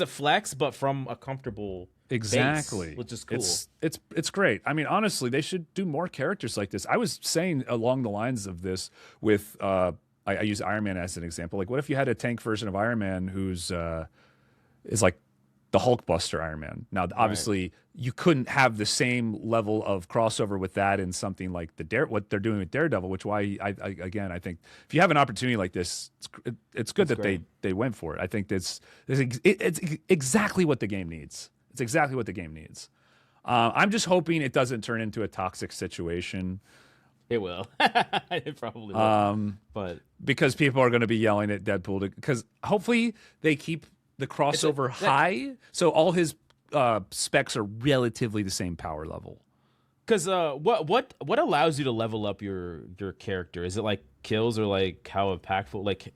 flex, but from a comfortable base, which is cool. It's great. I mean, honestly, they should do more characters like this. I was saying along the lines of this with I use Iron Man as an example. Like, what if you had a tank version of Iron Man who's is like the Hulkbuster Iron Man? Now, obviously, you couldn't have the same level of crossover with that in something like what they're doing with Daredevil. Which I think if you have an opportunity like this, it's good that they went for it. I think it's exactly what the game needs. It's exactly what the game needs. I'm just hoping it doesn't turn into a toxic situation. It will. It probably will. But because people are going to be yelling at Deadpool because hopefully they keep the crossover high, so all his specs are relatively the same power level. Because what allows you to level up your character? Is it like kills or like how impactful, like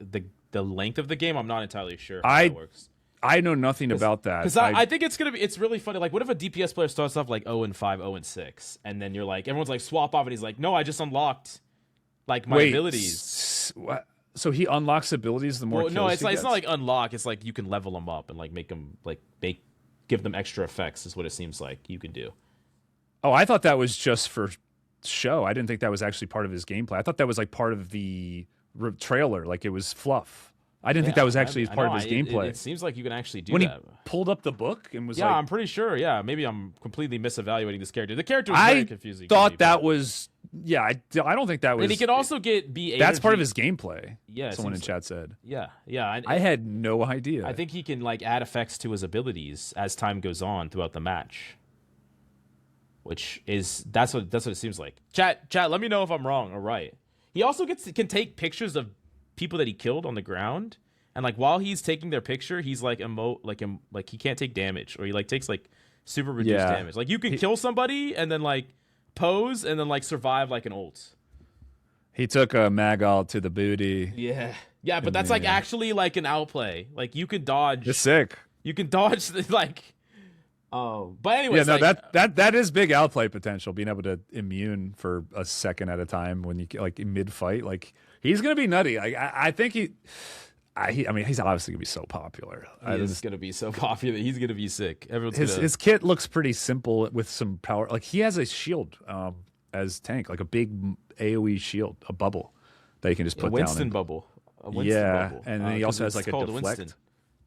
the length of the game? I'm not entirely sure how that works. I know nothing about that. Because I think it's really funny. Like, what if a DPS player starts off like 0-5, 0-6, and then you're like, everyone's like swap off, and he's like, no, I just unlogged like my abilities. What? So he unlocks abilities the more. No, it's not like unlock. It's like you can level them up and like make them give them extra effects. Is what it seems like you can do. Oh, I thought that was just for show. I didn't think that was actually part of his gameplay. I thought that was like part of the trailer. Like it was fluff. I didn't think that was actually part of his gameplay. It seems like you can actually do when that. He pulled up the book and was I'm pretty sure. Yeah, maybe I'm completely misevaluating this character. The character was very confusing. I thought that was. Yeah, I don't think that was. And he can also be. That's part of his gameplay. Yeah, someone in chat said. Yeah. I had no idea. I think he can like add effects to his abilities as time goes on throughout the match. That's what it seems like. Chat. Let me know if I'm wrong or right. He also can take pictures of people that he killed on the ground, and like while he's taking their picture, he's like like he can't take damage, or he like takes like super reduced damage. Like you can kill somebody and then like pose and then like survive like an ult. He took a Magal to the booty. Yeah, but that's like actually like an outplay. Like you could dodge. It's sick. You can dodge like. Oh, but anyways, that is big outplay potential. Being able to immune for a second at a time when you like mid fight, like he's gonna be nutty. I think I mean, he's obviously gonna be so popular. He's gonna be so popular. He's gonna be sick. His kit looks pretty simple with some power. Like he has a shield as tank, like a big AOE shield, a bubble that you can just put down. Winston bubble. And then he also has like a deflect. Winston.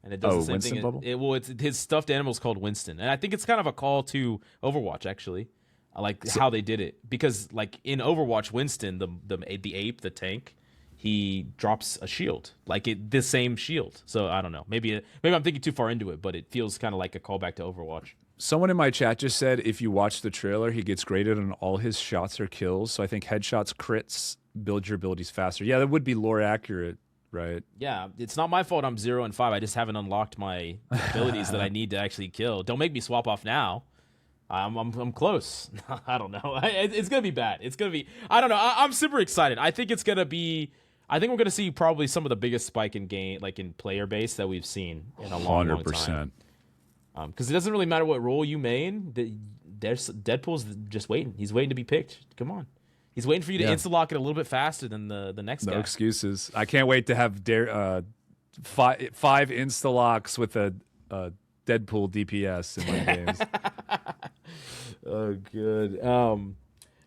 And it does the same Winston thing. Bubble? It's his stuffed animal is called Winston, and I think it's kind of a call to Overwatch. Actually, I like how they did it because, like in Overwatch, Winston, the ape, the tank, he drops a shield, like the same shield. So I don't know. Maybe I'm thinking too far into it, but it feels kind of like a callback to Overwatch. Someone in my chat just said if you watch the trailer, he gets graded on all his shots or kills. So I think headshots, crits build your abilities faster. Yeah, that would be lore accurate. Right. Yeah, it's not my fault I'm 0-5. I just haven't unlocked my abilities that I need to actually kill. Don't make me swap off now. I'm close. I don't know. It's gonna be bad. It's gonna be. I don't know. I'm super excited. I think it's gonna be. I think we're gonna see probably some of the biggest spike in game, like in player base that we've seen in a long, long time. Because it doesn't really matter what role you main. Deadpool's just waiting. He's waiting to be picked. Come on. He's waiting for you to insta-lock it a little bit faster than the next guy. No excuses. I can't wait to have five insta-locks with a Deadpool DPS in my games. Oh, good.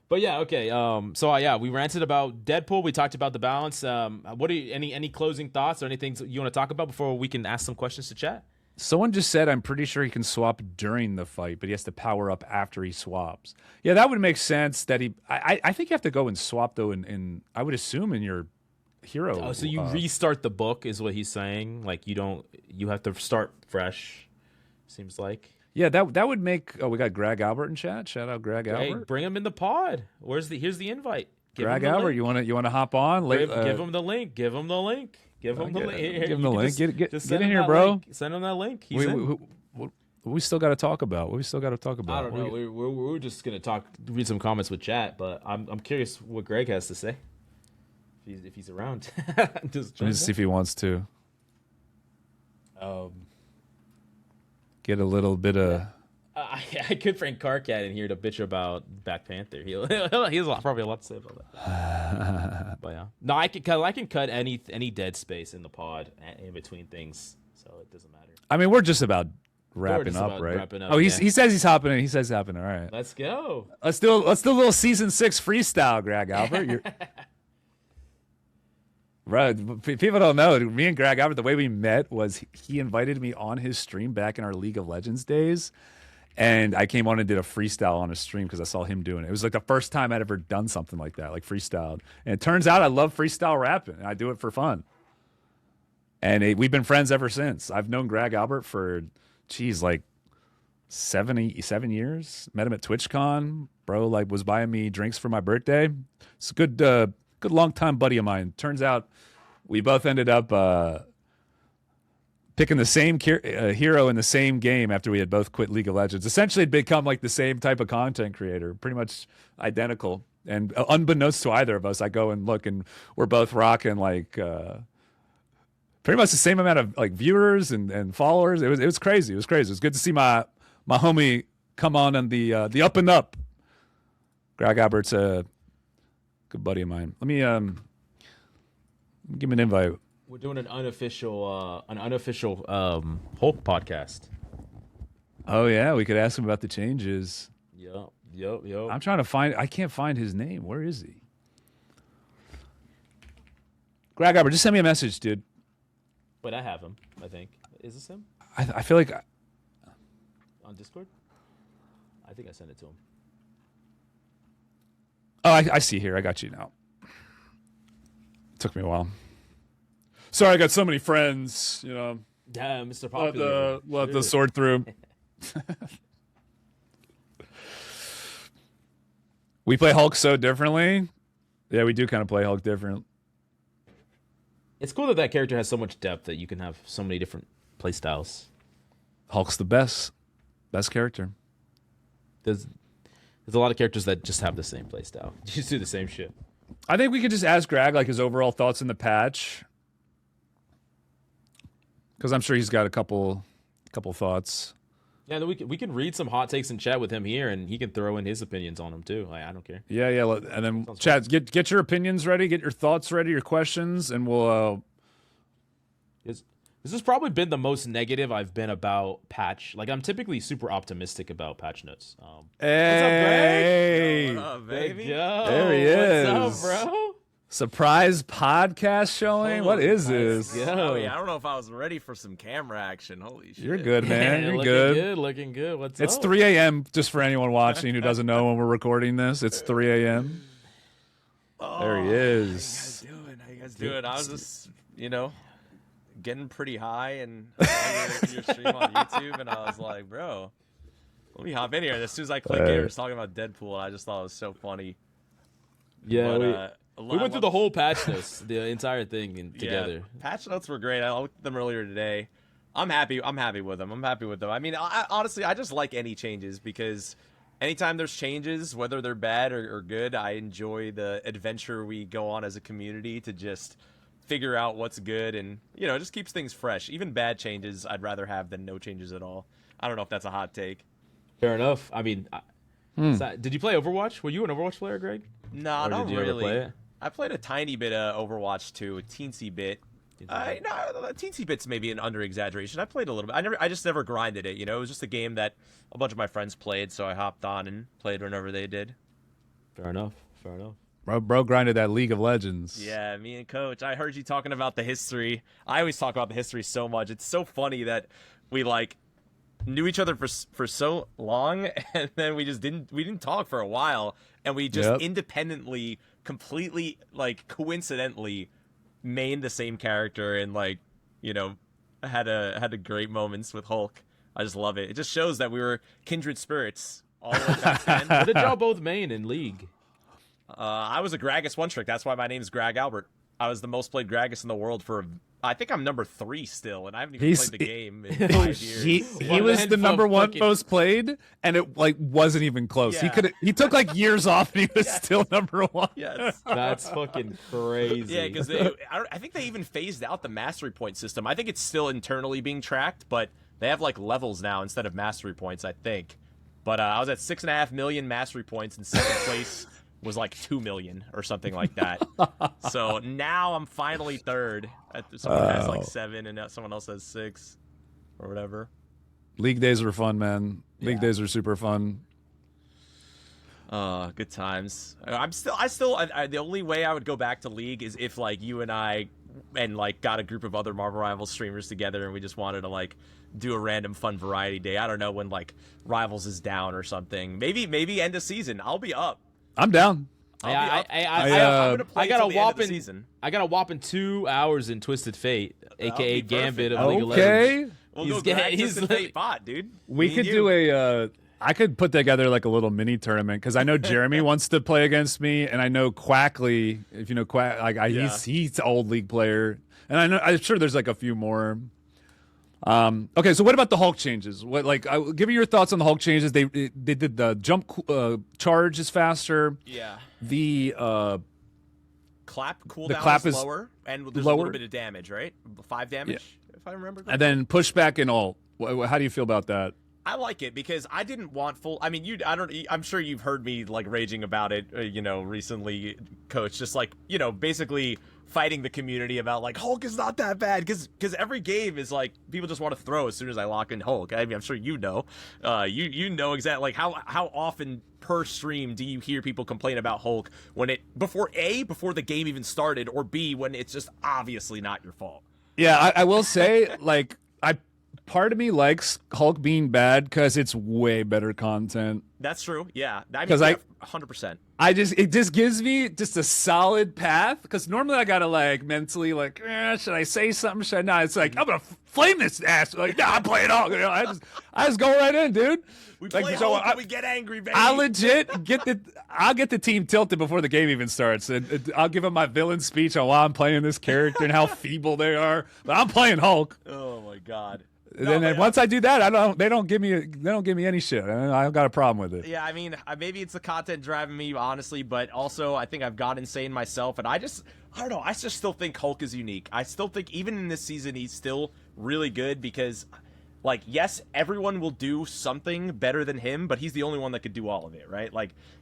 But yeah, okay. So yeah, we ranted about Deadpool. We talked about the balance. What do you, any closing thoughts or anything you want to talk about before we can ask some questions to chat? Someone just said, I'm pretty sure he can swap during the fight, but he has to power up after he swaps. Yeah, that would make sense. That I think you have to go and swap though, in I would assume in your hero. Oh, so you restart the book is what he's saying. Like you have to start fresh. Seems like. Yeah, that would make. Oh, we got Gragalbert in chat. Shout out Gragalbert. Hey, bring him in the pod. Here's the invite. Gragalbert, you want to hop on? Give him the link. Give him the link. Give him the link. Give him the link. Get in here, bro. Link. Send him that link. We still got to talk about. I don't know. We're just gonna read some comments with chat, but I'm curious what Greg has to say. If he's around. Let me see if he wants to. Get a little bit of. I could bring Carcat in here to bitch about Black Panther. He has probably a lot to say about that. But yeah, no, I can cut any dead space in the pod in between things, so it doesn't matter. I mean, we're just about wrapping up, right? Oh, he says he's hopping in. He says he's hopping. All right, let's go. Let's do a little season 6 freestyle, Gragalbert. Right, people don't know. Me and Gragalbert, the way we met was he invited me on his stream back in our League of Legends days. And I came on and did a freestyle on his stream because I saw him doing it. It was like the first time I'd ever done something like that, like freestyled. And it turns out I love freestyle rapping. And I do it for fun. And we've been friends ever since. I've known Gragalbert for, like 7 years. Met him at TwitchCon. Bro, like, was buying me drinks for my birthday. It's a good long-time buddy of mine. Turns out we both ended up picking the same hero in the same game after we had both quit League of Legends. Essentially, it'd become like the same type of content creator, pretty much identical. And unbeknownst to either of us, I go and look, and we're both rocking like pretty much the same amount of like viewers and followers. It was crazy. It was crazy. It was good to see my homie come on the up and up. Gragalbert's a good buddy of mine. Let me give him an invite. We're doing an unofficial Hulk podcast. Oh yeah, we could ask him about the changes. Yep. I'm trying to find. I can't find his name. Where is he? Gragalbert, just send me a message, dude. But I have him. I think. Is this him? I feel like on Discord. I think I sent it to him. Oh, I see here. I got you now. Took me a while. Sorry, I got so many friends, you know. Yeah, Mr. Popular. We'll have to sort through. We play Hulk so differently. Yeah, we do kind of play Hulk different. It's cool that character has so much depth that you can have so many different play styles. Hulk's the best character. There's a lot of characters that just have the same play style. You just do the same shit. I think we could just ask Greg like his overall thoughts in the patch. Because I'm sure he's got a couple thoughts. Yeah, we can read some hot takes and chat with him here, and he can throw in his opinions on them too. I don't care. Yeah, and then chat. Get your opinions ready, get your thoughts ready, your questions, and we'll. This has probably been the most negative I've been about patch. Like I'm typically super optimistic about patch notes. Hey, what's up, Greg? Baby? There he is. What's up, bro? Surprise podcast showing? What is this? Yo, I don't know if I was ready for some camera action. Holy shit. You're good, man. You're Looking good. What's It's up? 3 a.m. just for anyone watching who doesn't know when we're recording this. It's 3 a.m. There he is. How you guys doing? I was just, getting pretty high and your stream on YouTube, and I was like, bro, let me hop in here. And as soon as I clicked it, we were talking about Deadpool, and I just thought it was so funny. Yeah, but, we went through the whole patch notes, the entire thing together. Yeah, patch notes were great. I looked at them earlier today. I'm happy with them. I mean, honestly, I just like any changes because anytime there's changes, whether they're bad or good, I enjoy the adventure we go on as a community to just figure out what's good and, it just keeps things fresh. Even bad changes I'd rather have than no changes at all. I don't know if that's a hot take. Fair enough. I mean, did you play Overwatch? Were you an Overwatch player, Greg? No, not really. I played a tiny bit of Overwatch 2, a teensy bit. No, teensy bits maybe an under exaggeration. I played a little bit. I just never grinded it. It was just a game that a bunch of my friends played, so I hopped on and played whenever they did. Fair enough. Bro grinded that League of Legends. Yeah, me and Coach. I heard you talking about the history. I always talk about the history so much. It's so funny that we knew each other for so long, and then we didn't talk for a while, and we just independently, completely coincidentally mained the same character and had a great moments with Hulk. I just love it. It just shows that we were kindred spirits all the way back then. What did y'all both main in League? I was a Gragas one trick. That's why my name's Gragalbert. I was the most played Gragas in the world I think I'm number 3 still, and I haven't even played the game in 5 years. He was the number 1 most played, and it wasn't even close. Yeah. He took years off, and he was still number 1. Yes. That's fucking crazy. Yeah, because I think they even phased out the mastery point system. I think it's still internally being tracked, but they have levels now instead of mastery points, I think. But I was at 6.5 million mastery points in second place. Was 2 million or something like that. So now I'm finally third. Someone has 7 and someone else has 6 or whatever. League days were fun, man. League days are super fun. Good times. The only way I would go back to League is if you and I got a group of other Marvel Rivals streamers together and we just wanted to do a random fun variety day. I don't know when Rivals is down or something. Maybe end of season. I'll be up. I'm down. I'm gonna play till the end of the season. I got a whopping 2 hours in Twisted Fate, aka Gambit of League of Okay. Legends. We'll go Greg Twisted Fate bot, dude. We could do I could put together a little mini tournament because I know Jeremy wants to play against me, and I know Quackley. If you know Quack, he's an old League player, and I'm sure there's a few more. Okay, so what about the Hulk changes? Give me your thoughts on the Hulk changes. They did the jump charge is faster. Yeah. The clap cooldown is lower, and there's lower. A little bit of damage, right? 5 damage, if I remember correctly. And then pushback and all. How do you feel about that? I like it because I didn't want full. I mean, I'm sure you've heard me raging about it, recently, Coach. Just basically fighting the community about Hulk is not that bad because every game is people just want to throw as soon as I lock in Hulk. I mean, I'm sure you know exactly how often per stream do you hear people complain about Hulk when before the game even started, or B, when it's just obviously not your fault. Yeah, I will say part of me likes Hulk being bad because it's way better content. That's true. Yeah, I mean, 100%. It just gives me just a solid path because normally I gotta mentally should I say something? Should I not? It's I'm gonna flame this ass. Nah, I'm playing Hulk. I just go right in, dude. We play Hulk and we get angry, baby. I legit I'll get the team tilted before the game even starts, and I'll give them my villain speech on why I'm playing this character and how feeble they are. But I'm playing Hulk. Oh my god. Then once I do that, they don't give me any shit. I don't got a problem with it. Yeah, I mean, maybe it's the content driving me, honestly, but also I think I've got insane myself, and I don't know. I just still think Hulk is unique. I still think even in this season he's still really good because, yes, everyone will do something better than him, but he's the only one that could do all of it, right?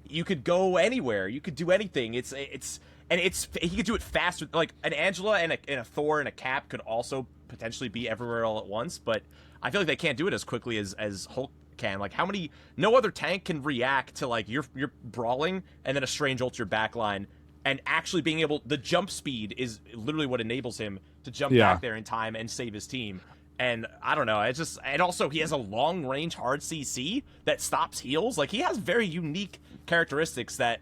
You could go anywhere, you could do anything. He could do it faster. An Angela and a Thor and a Cap could also potentially be everywhere all at once, but I feel like they can't do it as quickly as Hulk can. No other tank can react to you're brawling and then a strange ult your backline, and actually being able, the jump speed is literally what enables him to jump back there in time and save his team. And I don't know, and also he has a long range hard CC that stops heals. He has very unique characteristics that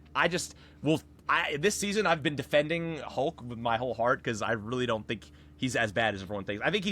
this season I've been defending Hulk with my whole heart because I really don't think he's as bad as everyone thinks. I think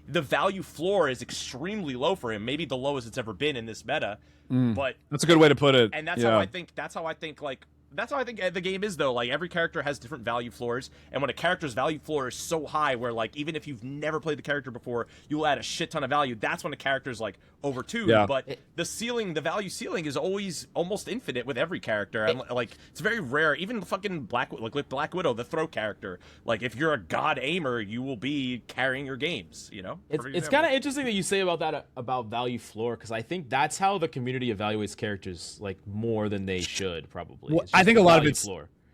the value floor is extremely low for him, maybe the lowest it's ever been in this meta. But that's a good way to put it. And that's how I think the game is, though. Every character has different value floors, and when a character's value floor is so high where even if you've never played the character before, you'll add a shit ton of value, that's when a character's over 2. Yeah. But the value ceiling is always almost infinite with every character. It's very rare. Even fucking with Black Widow, the throw character, if you're a god aimer, you will be carrying your games, It's kind of interesting that you say about that about value floor, because I think that's how the community evaluates characters more than they should, probably. Well, I think a lot of it's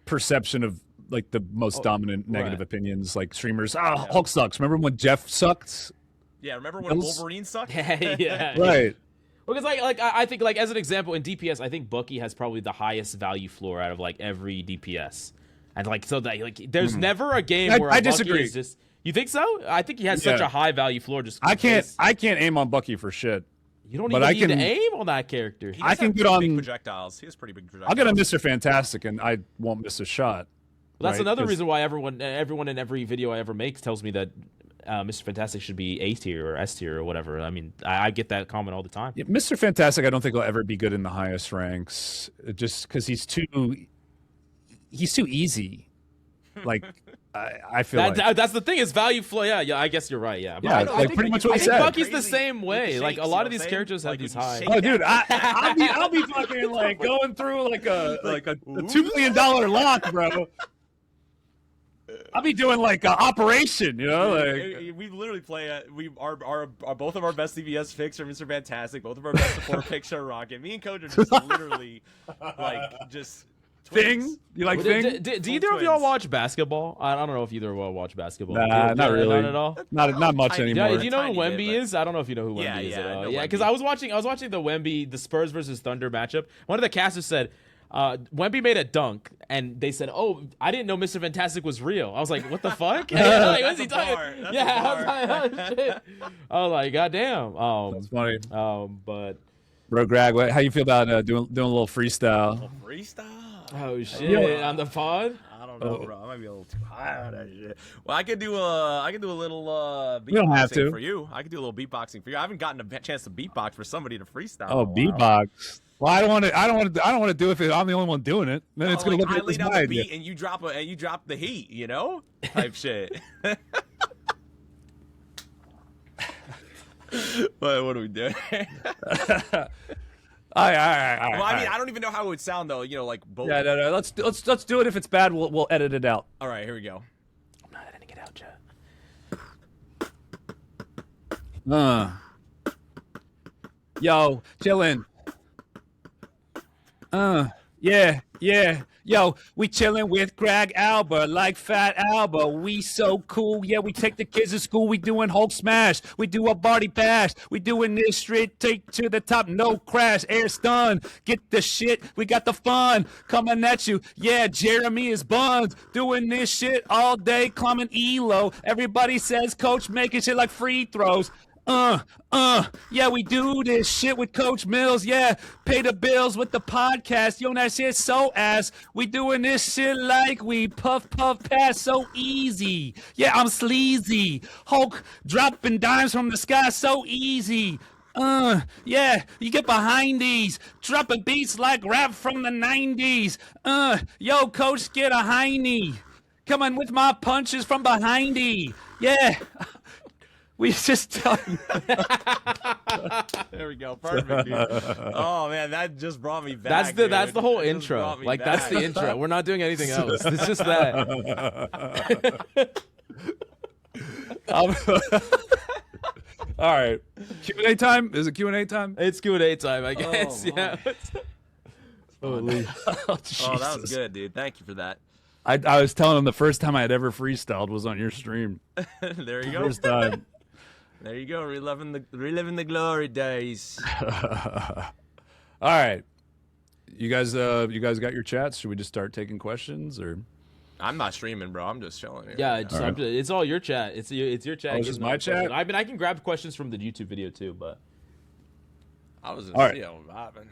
perception of like the most dominant negative opinions, like streamers. Hulk sucks. Remember when Jeff sucked? Yeah, remember when Wolverine sucked? Yeah. Right. Because I think like as an example in DPS, I think Bucky has probably the highest value floor out of like every DPS, and like so that like there's never a game where I Bucky disagree. is just. You think so? I think he has such a high value floor. Just I can't aim on Bucky for shit. You don't even need to aim on that character. I can get on big projectiles. He has pretty big projectiles. I'll get a Mr. Fantastic, and I won't miss a shot. Well, that's another reason why everyone in every video I ever make tells me that Mr. Fantastic should be A tier or S tier or whatever. I mean, I get that comment all the time. Yeah, Mr. Fantastic, I don't think will ever be good in the highest ranks, just because he's too easy. Like I feel that's the thing is value flow. Yeah, I guess you're right. Yeah, yeah, like pretty much what he said. Bucky's the same way. Like a lot of these characters have these high. Oh, dude, I'll be fucking like going through like a $2 million lock, bro. I'll be doing like an operation, you know. Like we literally play. Our both of our best CVS picks are Mr. Fantastic. Both of our best support picks are Rocket. Me and Coach are just literally like just. Thing? You like Thing? Do either of y'all watch basketball? I don't know if either of y'all watch basketball. Nah, not really. Not at all. Not much anymore. Do you know who Wemby is? I don't know if you know who Wemby is at all. Yeah, because I was watching the Spurs versus Thunder matchup. One of the casters said Wemby made a dunk, and they said, "Oh, I didn't know Mr. Fantastic was real." I was like, "What the fuck?" Like, what's he talking? Yeah, I was like, "Oh shit!" I was like, "God damn." That's funny. But Bro, Greg, how you feel about doing a little freestyle? Freestyle. Oh shit! On the pod? I don't know, bro. I might be a little too high on that shit. Well, I could do a little beatboxing for you. I could do a little beatboxing for you. I haven't gotten a chance to beatbox for somebody to freestyle. Oh, beatbox. Well, I don't want to do it if I'm the only one doing it. Then it's gonna look like I laid out the beat and you drop the heat, you know, type shit. What are we doing? All right. Well, I mean, I don't even know how it would sound though. You know, like both. Yeah, no. Let's do it. If it's bad, we'll edit it out. All right, here we go. I'm not editing it out, Chet. Yo, chillin'. Yeah. Yo, we chillin' with Gragalbert like Fat Alba. We so cool. Yeah, we take the kids to school. We doing Hulk smash. We do a party bash. We doing this straight take to the top. No crash. Air stun. Get the shit. We got the fun coming at you. Yeah, Jeremy is buns. Doing this shit all day. Climbing ELO. Everybody says Coach making shit like free throws. Yeah, we do this shit with Coach Mills. Yeah, pay the bills with the podcast. Yo, that shit so ass. We doing this shit like we puff pass so easy. Yeah, I'm sleazy. Hulk dropping dimes from the sky so easy. Yeah, you get behind these. Dropping beats like rap from the 90s. Yo, Coach, get a hiney. Coming with my punches from behindy. Yeah. We just tell you. There we go. Perfect, dude. Oh man, that just brought me back. That's the whole intro. Like that's the intro. We're not doing anything else. It's just that. All right. Q&A time? Is it Q&A time? It's Q&A time, I guess. Yeah. Holy. Oh, that was good, dude. Thank you for that. I was telling him the first time I had ever freestyled was on your stream. There you go. First time. There you go, reliving the glory days. All right, you guys got your chats? Should we just start taking questions, or? I'm not streaming, bro. I'm just chilling here. Yeah, it's all your chat. It's your chat. Oh, it's just my chat. I mean, I can grab questions from the YouTube video too, but I was just vibing.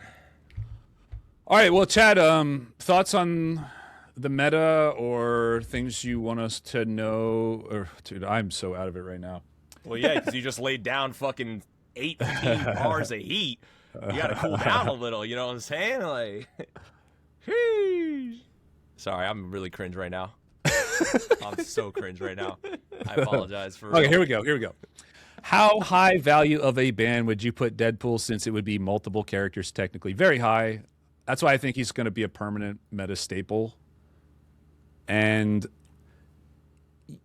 All right, well, Chad, thoughts on the meta or things you want us to know? Or, dude, I'm so out of it right now. Well, yeah, because you just laid down fucking 18 bars of heat. You gotta cool down a little, you know what I'm saying? Like, sorry, I'm really cringe right now. I'm so cringe right now. I apologize for. Okay, here we go. How high value of a ban would you put Deadpool, since it would be multiple characters technically? Very high. That's why I think he's going to be a permanent meta staple. And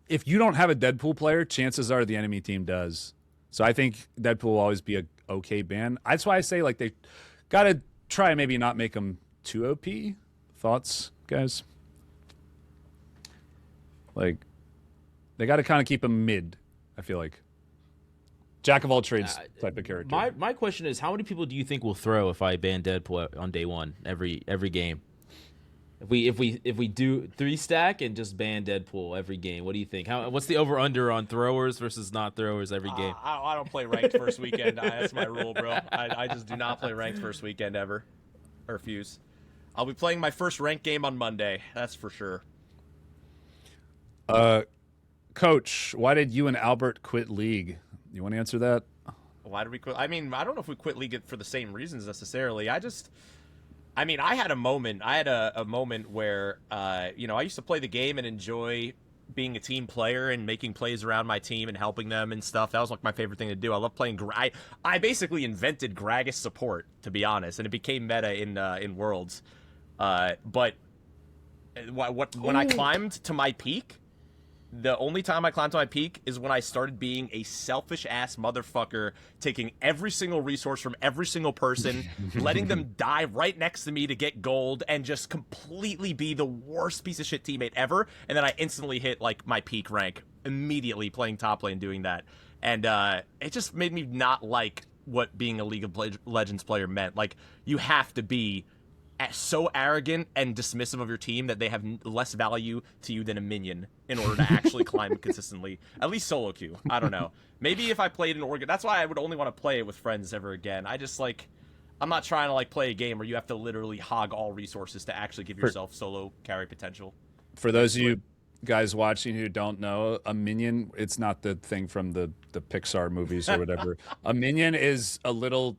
if you don't have a Deadpool player, chances are the enemy team does. So I think Deadpool will always be a okay ban. That's why I say like they got to try and maybe not make him too OP. Thoughts, guys? Like, they got to kind of keep him mid, I feel like. Jack of all trades type of character. My question is, how many people do you think will throw if I ban Deadpool on day one every game? If we do 3-stack and just ban Deadpool every game, what do you think? What's the over under on throwers versus not throwers every game? I don't play ranked first weekend. That's my rule, bro. I just do not play ranked first weekend ever, or Fuse. I'll be playing my first ranked game on Monday. That's for sure. Coach, why did you and Albert quit League? You want to answer that? Why did we quit? I mean, I don't know if we quit League for the same reasons necessarily. I had a moment. I had a moment where, I used to play the game and enjoy being a team player and making plays around my team and helping them and stuff. That was like my favorite thing to do. I love playing. I basically invented Gragas support, to be honest, and it became meta in Worlds. But when I climbed to my peak. The only time I climbed to my peak is when I started being a selfish-ass motherfucker, taking every single resource from every single person, letting them die right next to me to get gold, and just completely be the worst piece of shit teammate ever. And then I instantly hit, like, my peak rank immediately playing top lane doing that. And it just made me not like what being a League of Legends player meant. Like, you have to be so arrogant and dismissive of your team that they have less value to you than a minion in order to actually climb consistently. At least solo queue. I don't know. Maybe if I played an Oregon, that's why I would only want to play it with friends ever again. I'm not trying to play a game where you have to literally hog all resources to actually give yourself solo carry potential. For those of you guys watching who don't know, a minion, it's not the thing from the Pixar movies or whatever. A minion is a little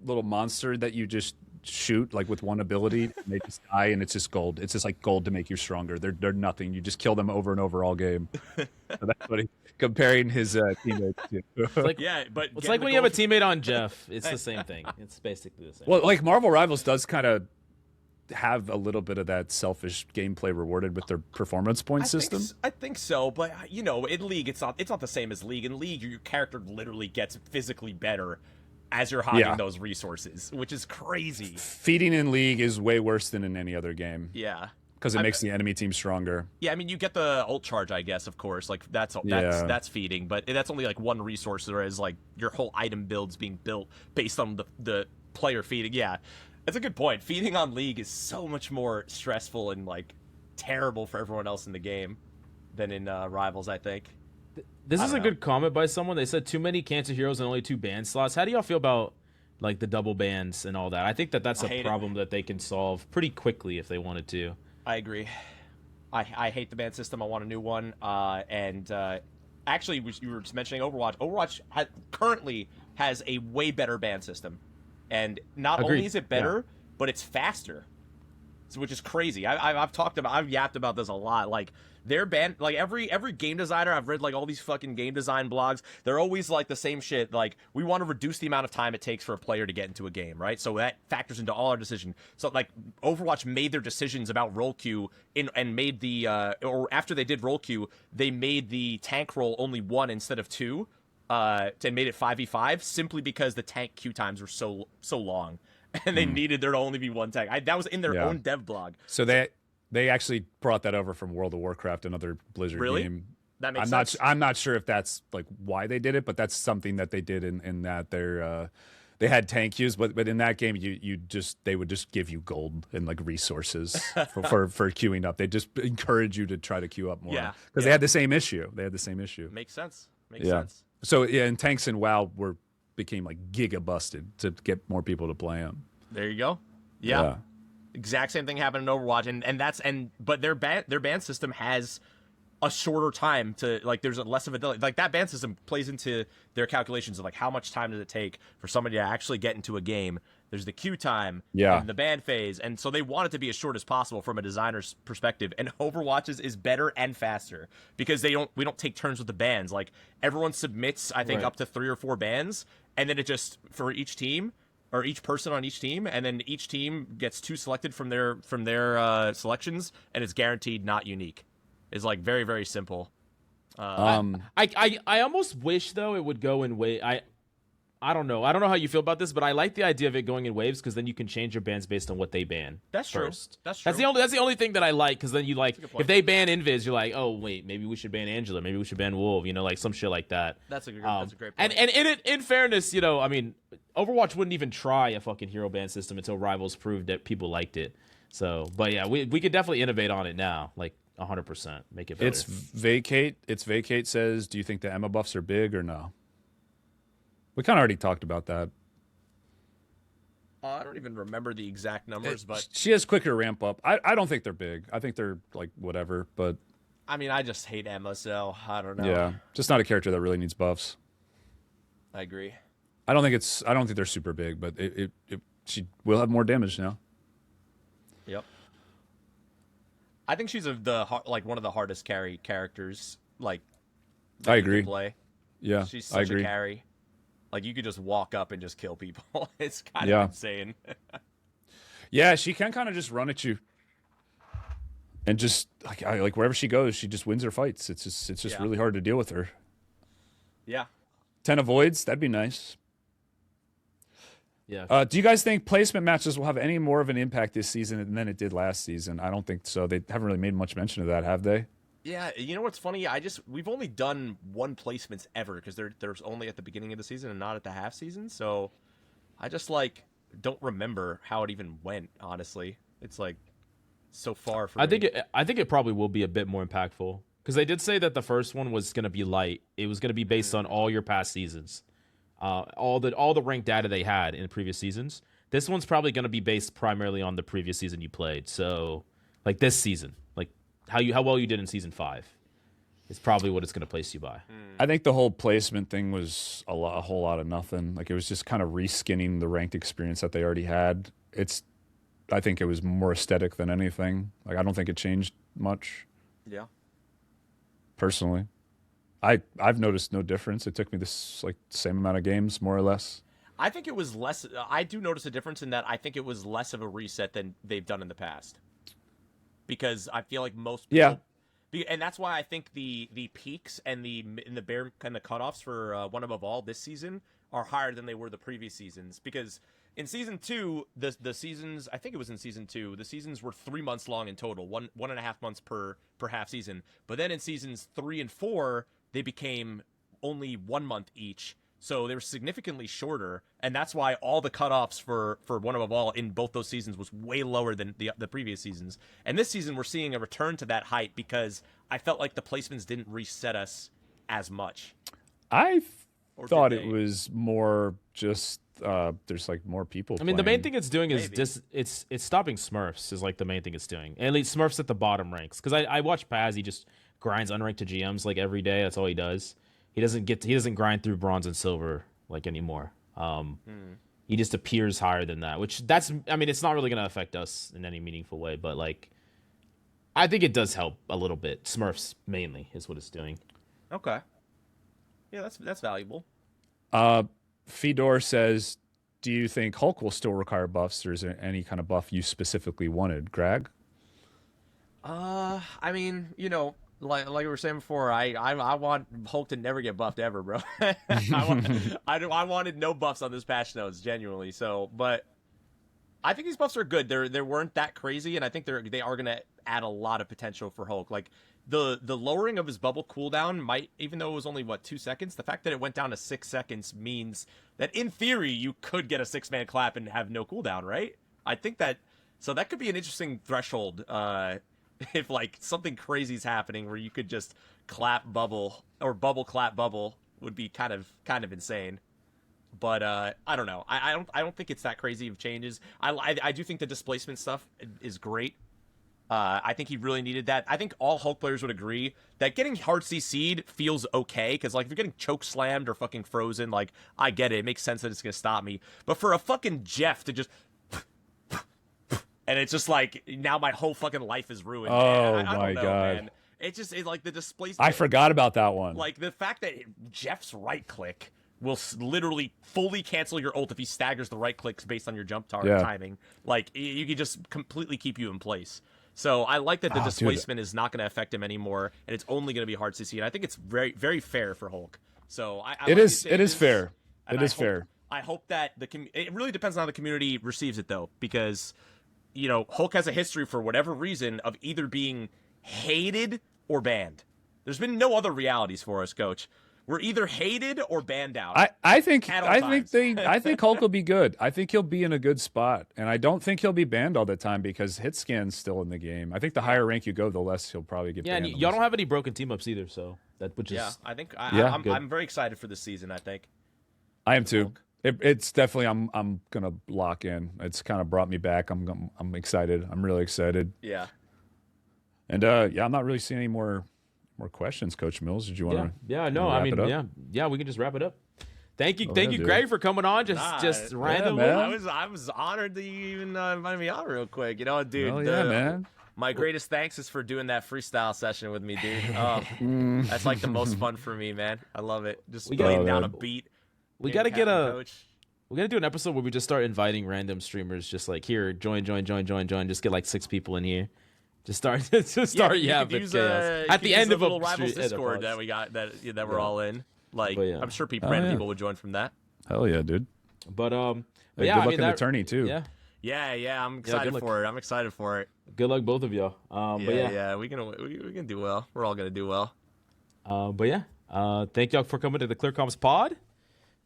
monster that you just shoot with one ability and they just die, and it's just gold. It's just like gold to make you stronger. They're nothing. You just kill them over and over all game. So that's what comparing his teammates to. It's like, it's like when you have a teammate on Jeff. It's the same thing. It's basically the same. Well, Marvel Rivals does kind of have a little bit of that selfish gameplay rewarded with their performance point system. I think so, but in League it's not the same as League. In League, your character literally gets physically better as you're hogging those resources, which is crazy. Feeding in League is way worse than in any other game. Yeah. Because it makes the enemy team stronger. Yeah, I mean, you get the ult charge, I guess, of course. That's feeding, but that's only one resource, whereas your whole item build's being built based on the player feeding. Yeah, that's a good point. Feeding on League is so much more stressful and terrible for everyone else in the game than in Rivals, I think. This is a good comment by someone. They said too many cancer heroes and only 2 ban slots. How do y'all feel about the double bans and all that? I think that's a problem that they can solve pretty quickly if they wanted to. I agree. I hate the ban system. I want a new one. Actually, you were just mentioning Overwatch. Overwatch currently has a way better ban system, and not only is it better, but it's faster, which is crazy. I've yapped about this a lot. Their ban, every game designer, I've read all these fucking game design blogs. They're always the same shit. We want to reduce the amount of time it takes for a player to get into a game, right? So that factors into all our decision. So Overwatch made their decisions about role queue and made the or after they did role queue, they made the tank role only 1 instead of 2. And made it 5v5 simply because the tank queue times were so long, and they needed there to only be 1 tank. That was in their own dev blog. So they actually brought that over from World of Warcraft, another Blizzard game. That makes sense. I'm not sure if that's why they did it, but that's something that they did in that they had tank queues, but in that game they would just give you gold and resources for queuing up. They just encourage you to try to queue up more. Because they had the same issue. Makes sense. Makes sense. So and tanks in WoW became giga busted to get more people to play them. There you go. Yeah. Exact same thing happened in Overwatch, but their ban system has a shorter time to there's less of a delay. That ban system plays into their calculations of how much time does it take for somebody to actually get into a game. There's the queue time and the ban phase, and so they want it to be as short as possible from a designer's perspective. And Overwatch's is better and faster because we don't take turns with the bans. Everyone submits, I think, up to 3 or 4 bans, and then it just for each team. Or each person on each team, and then each team gets 2 selected from their selections, and it's guaranteed not unique. It's very, very simple. I almost wish though it would go in way. I don't know. I don't know how you feel about this, but I like the idea of it going in waves because then you can change your bans based on what they ban. That's first. True. That's true. That's the only thing that I like because then you like if they ban Invis, you're like, oh wait, maybe we should ban Angela, maybe we should ban Wolf, like some shit like that. That's a great point. And in fairness, I mean, Overwatch wouldn't even try a fucking hero ban system until Rivals proved that people liked it. So, but yeah, we could definitely innovate on it now, like 100%, make it better. It's Vacate says, do you think the Emma buffs are big or no? We kind of already talked about that. I don't even remember the exact numbers, but she has quicker ramp up. I don't think they're big. I think they're like whatever, but I mean, I just hate Emma, so I don't know. Yeah, just not a character that really needs buffs. I agree. I don't think they're super big, but she will have more damage now. Yep. I think she's one of the hardest carry characters. Like, I agree. To play. Yeah, she's such a carry. Like, you could just walk up and just kill people. It's kind of insane. Yeah, she can kind of just run at you, and just like wherever she goes, she just wins her fights. It's just really hard to deal with her. Yeah. 10 avoids, that'd be nice. Yeah. Do you guys think placement matches will have any more of an impact this season than it did last season? I don't think so. They haven't really made much mention of that, have they? Yeah, you know what's funny? We've only done one placements ever because there's only at the beginning of the season and not at the half season. So I just don't remember how it even went. Honestly, it's like so far from. I think it probably will be a bit more impactful because they did say that the first one was going to be light. It was going to be based on all your past seasons, all the ranked data they had in previous seasons. This one's probably going to be based primarily on the previous season you played. So like this season, like how well you did in season 5 is probably what it's going to place you by. I think the whole placement thing was a whole lot of nothing. Like it was just kind of reskinning the ranked experience that they already had. I think it was more aesthetic than anything. Like I don't think it changed much. Yeah. Personally, I've noticed no difference. It took me this same amount of games, more or less. I think it was less. I do notice a difference in that. I think it was less of a reset than they've done in the past. Because I feel like most people, and that's why I think the peaks and the bear kind of cutoffs for One Above All this season are higher than they were the previous seasons. Because in season 2, the seasons, I think it was in season 2, the seasons were 3 months long in total, 1.5 months per half season. But then in seasons 3 and 4, they became only 1 month each. So they were significantly shorter, and that's why all the cutoffs for One Above All in both those seasons was way lower than the previous seasons. And this season, we're seeing a return to that height because I felt like the placements didn't reset us as much. I thought it was more just there's more people. I mean, the main thing it's doing is it's stopping Smurfs is the main thing it's doing. And at least Smurfs at the bottom ranks because I watch Paz. He just grinds unranked to GMs every day. That's all he does. He doesn't grind through bronze and silver anymore. He just appears higher than that, which it's not really going to affect us in any meaningful way, but I think it does help a little bit. Smurfs mainly is what it's doing. Okay. Yeah, that's valuable. Fedor says, do you think Hulk will still require buffs, or is there any kind of buff you specifically wanted, Greg? I mean, like we were saying before, I want Hulk to never get buffed ever, bro. I wanted no buffs on this patch notes, genuinely. So, but I think these buffs are good. They weren't that crazy, and I think they are gonna add a lot of potential for Hulk. The lowering of his bubble cooldown might, even though it was only 2 seconds, the fact that it went down to 6 seconds means that in theory you could get a 6-man clap and have no cooldown, right? I think that could be an interesting threshold. If something crazy's happening where you could just clap bubble or bubble clap bubble would be kind of insane. But I don't know. I don't think it's that crazy of changes. I do think the displacement stuff is great. I think he really needed that. I think all Hulk players would agree that getting hard CC'd feels okay because if you're getting choke slammed or fucking frozen, I get it. It makes sense that it's gonna stop me. But for a fucking Jeff to just and it's just now my whole fucking life is ruined. Oh, man. I my don't know, God. Man. It's the displacement. I forgot about that one. The fact that Jeff's right click will literally fully cancel your ult if he staggers the right clicks based on your jump timing. You could just completely keep you in place. So I like that the displacement is not going to affect him anymore, and it's only going to be hard CC. And I think it's very, very fair for Hulk. So it is fair. And It is fair. I hope that it really depends on how the community receives it, though, because, you know, Hulk has a history, for whatever reason, of either being hated or banned. There's been no other realities for us, Coach. We're either hated or banned out. I think Hulk will be good. I think he'll be in a good spot, and I don't think he'll be banned all the time because hit scan's still in the game. I think the higher rank you go, the less he'll probably get banned. Yeah, and y'all don't have any broken team ups either, so I think I'm very excited for this season. I think I am too. It's definitely I'm gonna lock in. It's kind of brought me back. I'm excited. I'm really excited. Yeah. And I'm not really seeing any more questions, Coach Mills. Did you want to? Yeah, no, I mean, yeah, we can just wrap it up. Thank you, Greg, for coming on. Just randomly. I was honored that you even invited me on real quick. You know, dude. Man. My greatest thanks is for doing that freestyle session with me, dude. Oh, that's like the most fun for me, man. I love it. Just laying down a beat. We got to we got to do an episode where we just start inviting random streamers, just like, here, join. Just get like 6 people in here. Just start. Yeah, use, at the end of a little Rivals Discord that we got that we're all in. Like, I'm sure random people would join from that. Hell yeah, dude. But good luck in the tourney too. Yeah. I'm excited for it. I'm excited for it. Good luck, both of y'all. We can do well. We're all gonna do well. Thank y'all for coming to the Clear Comms Pod.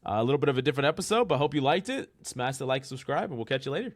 A little bit of a different episode, but hope you liked it. Smash the like, subscribe, and we'll catch you later.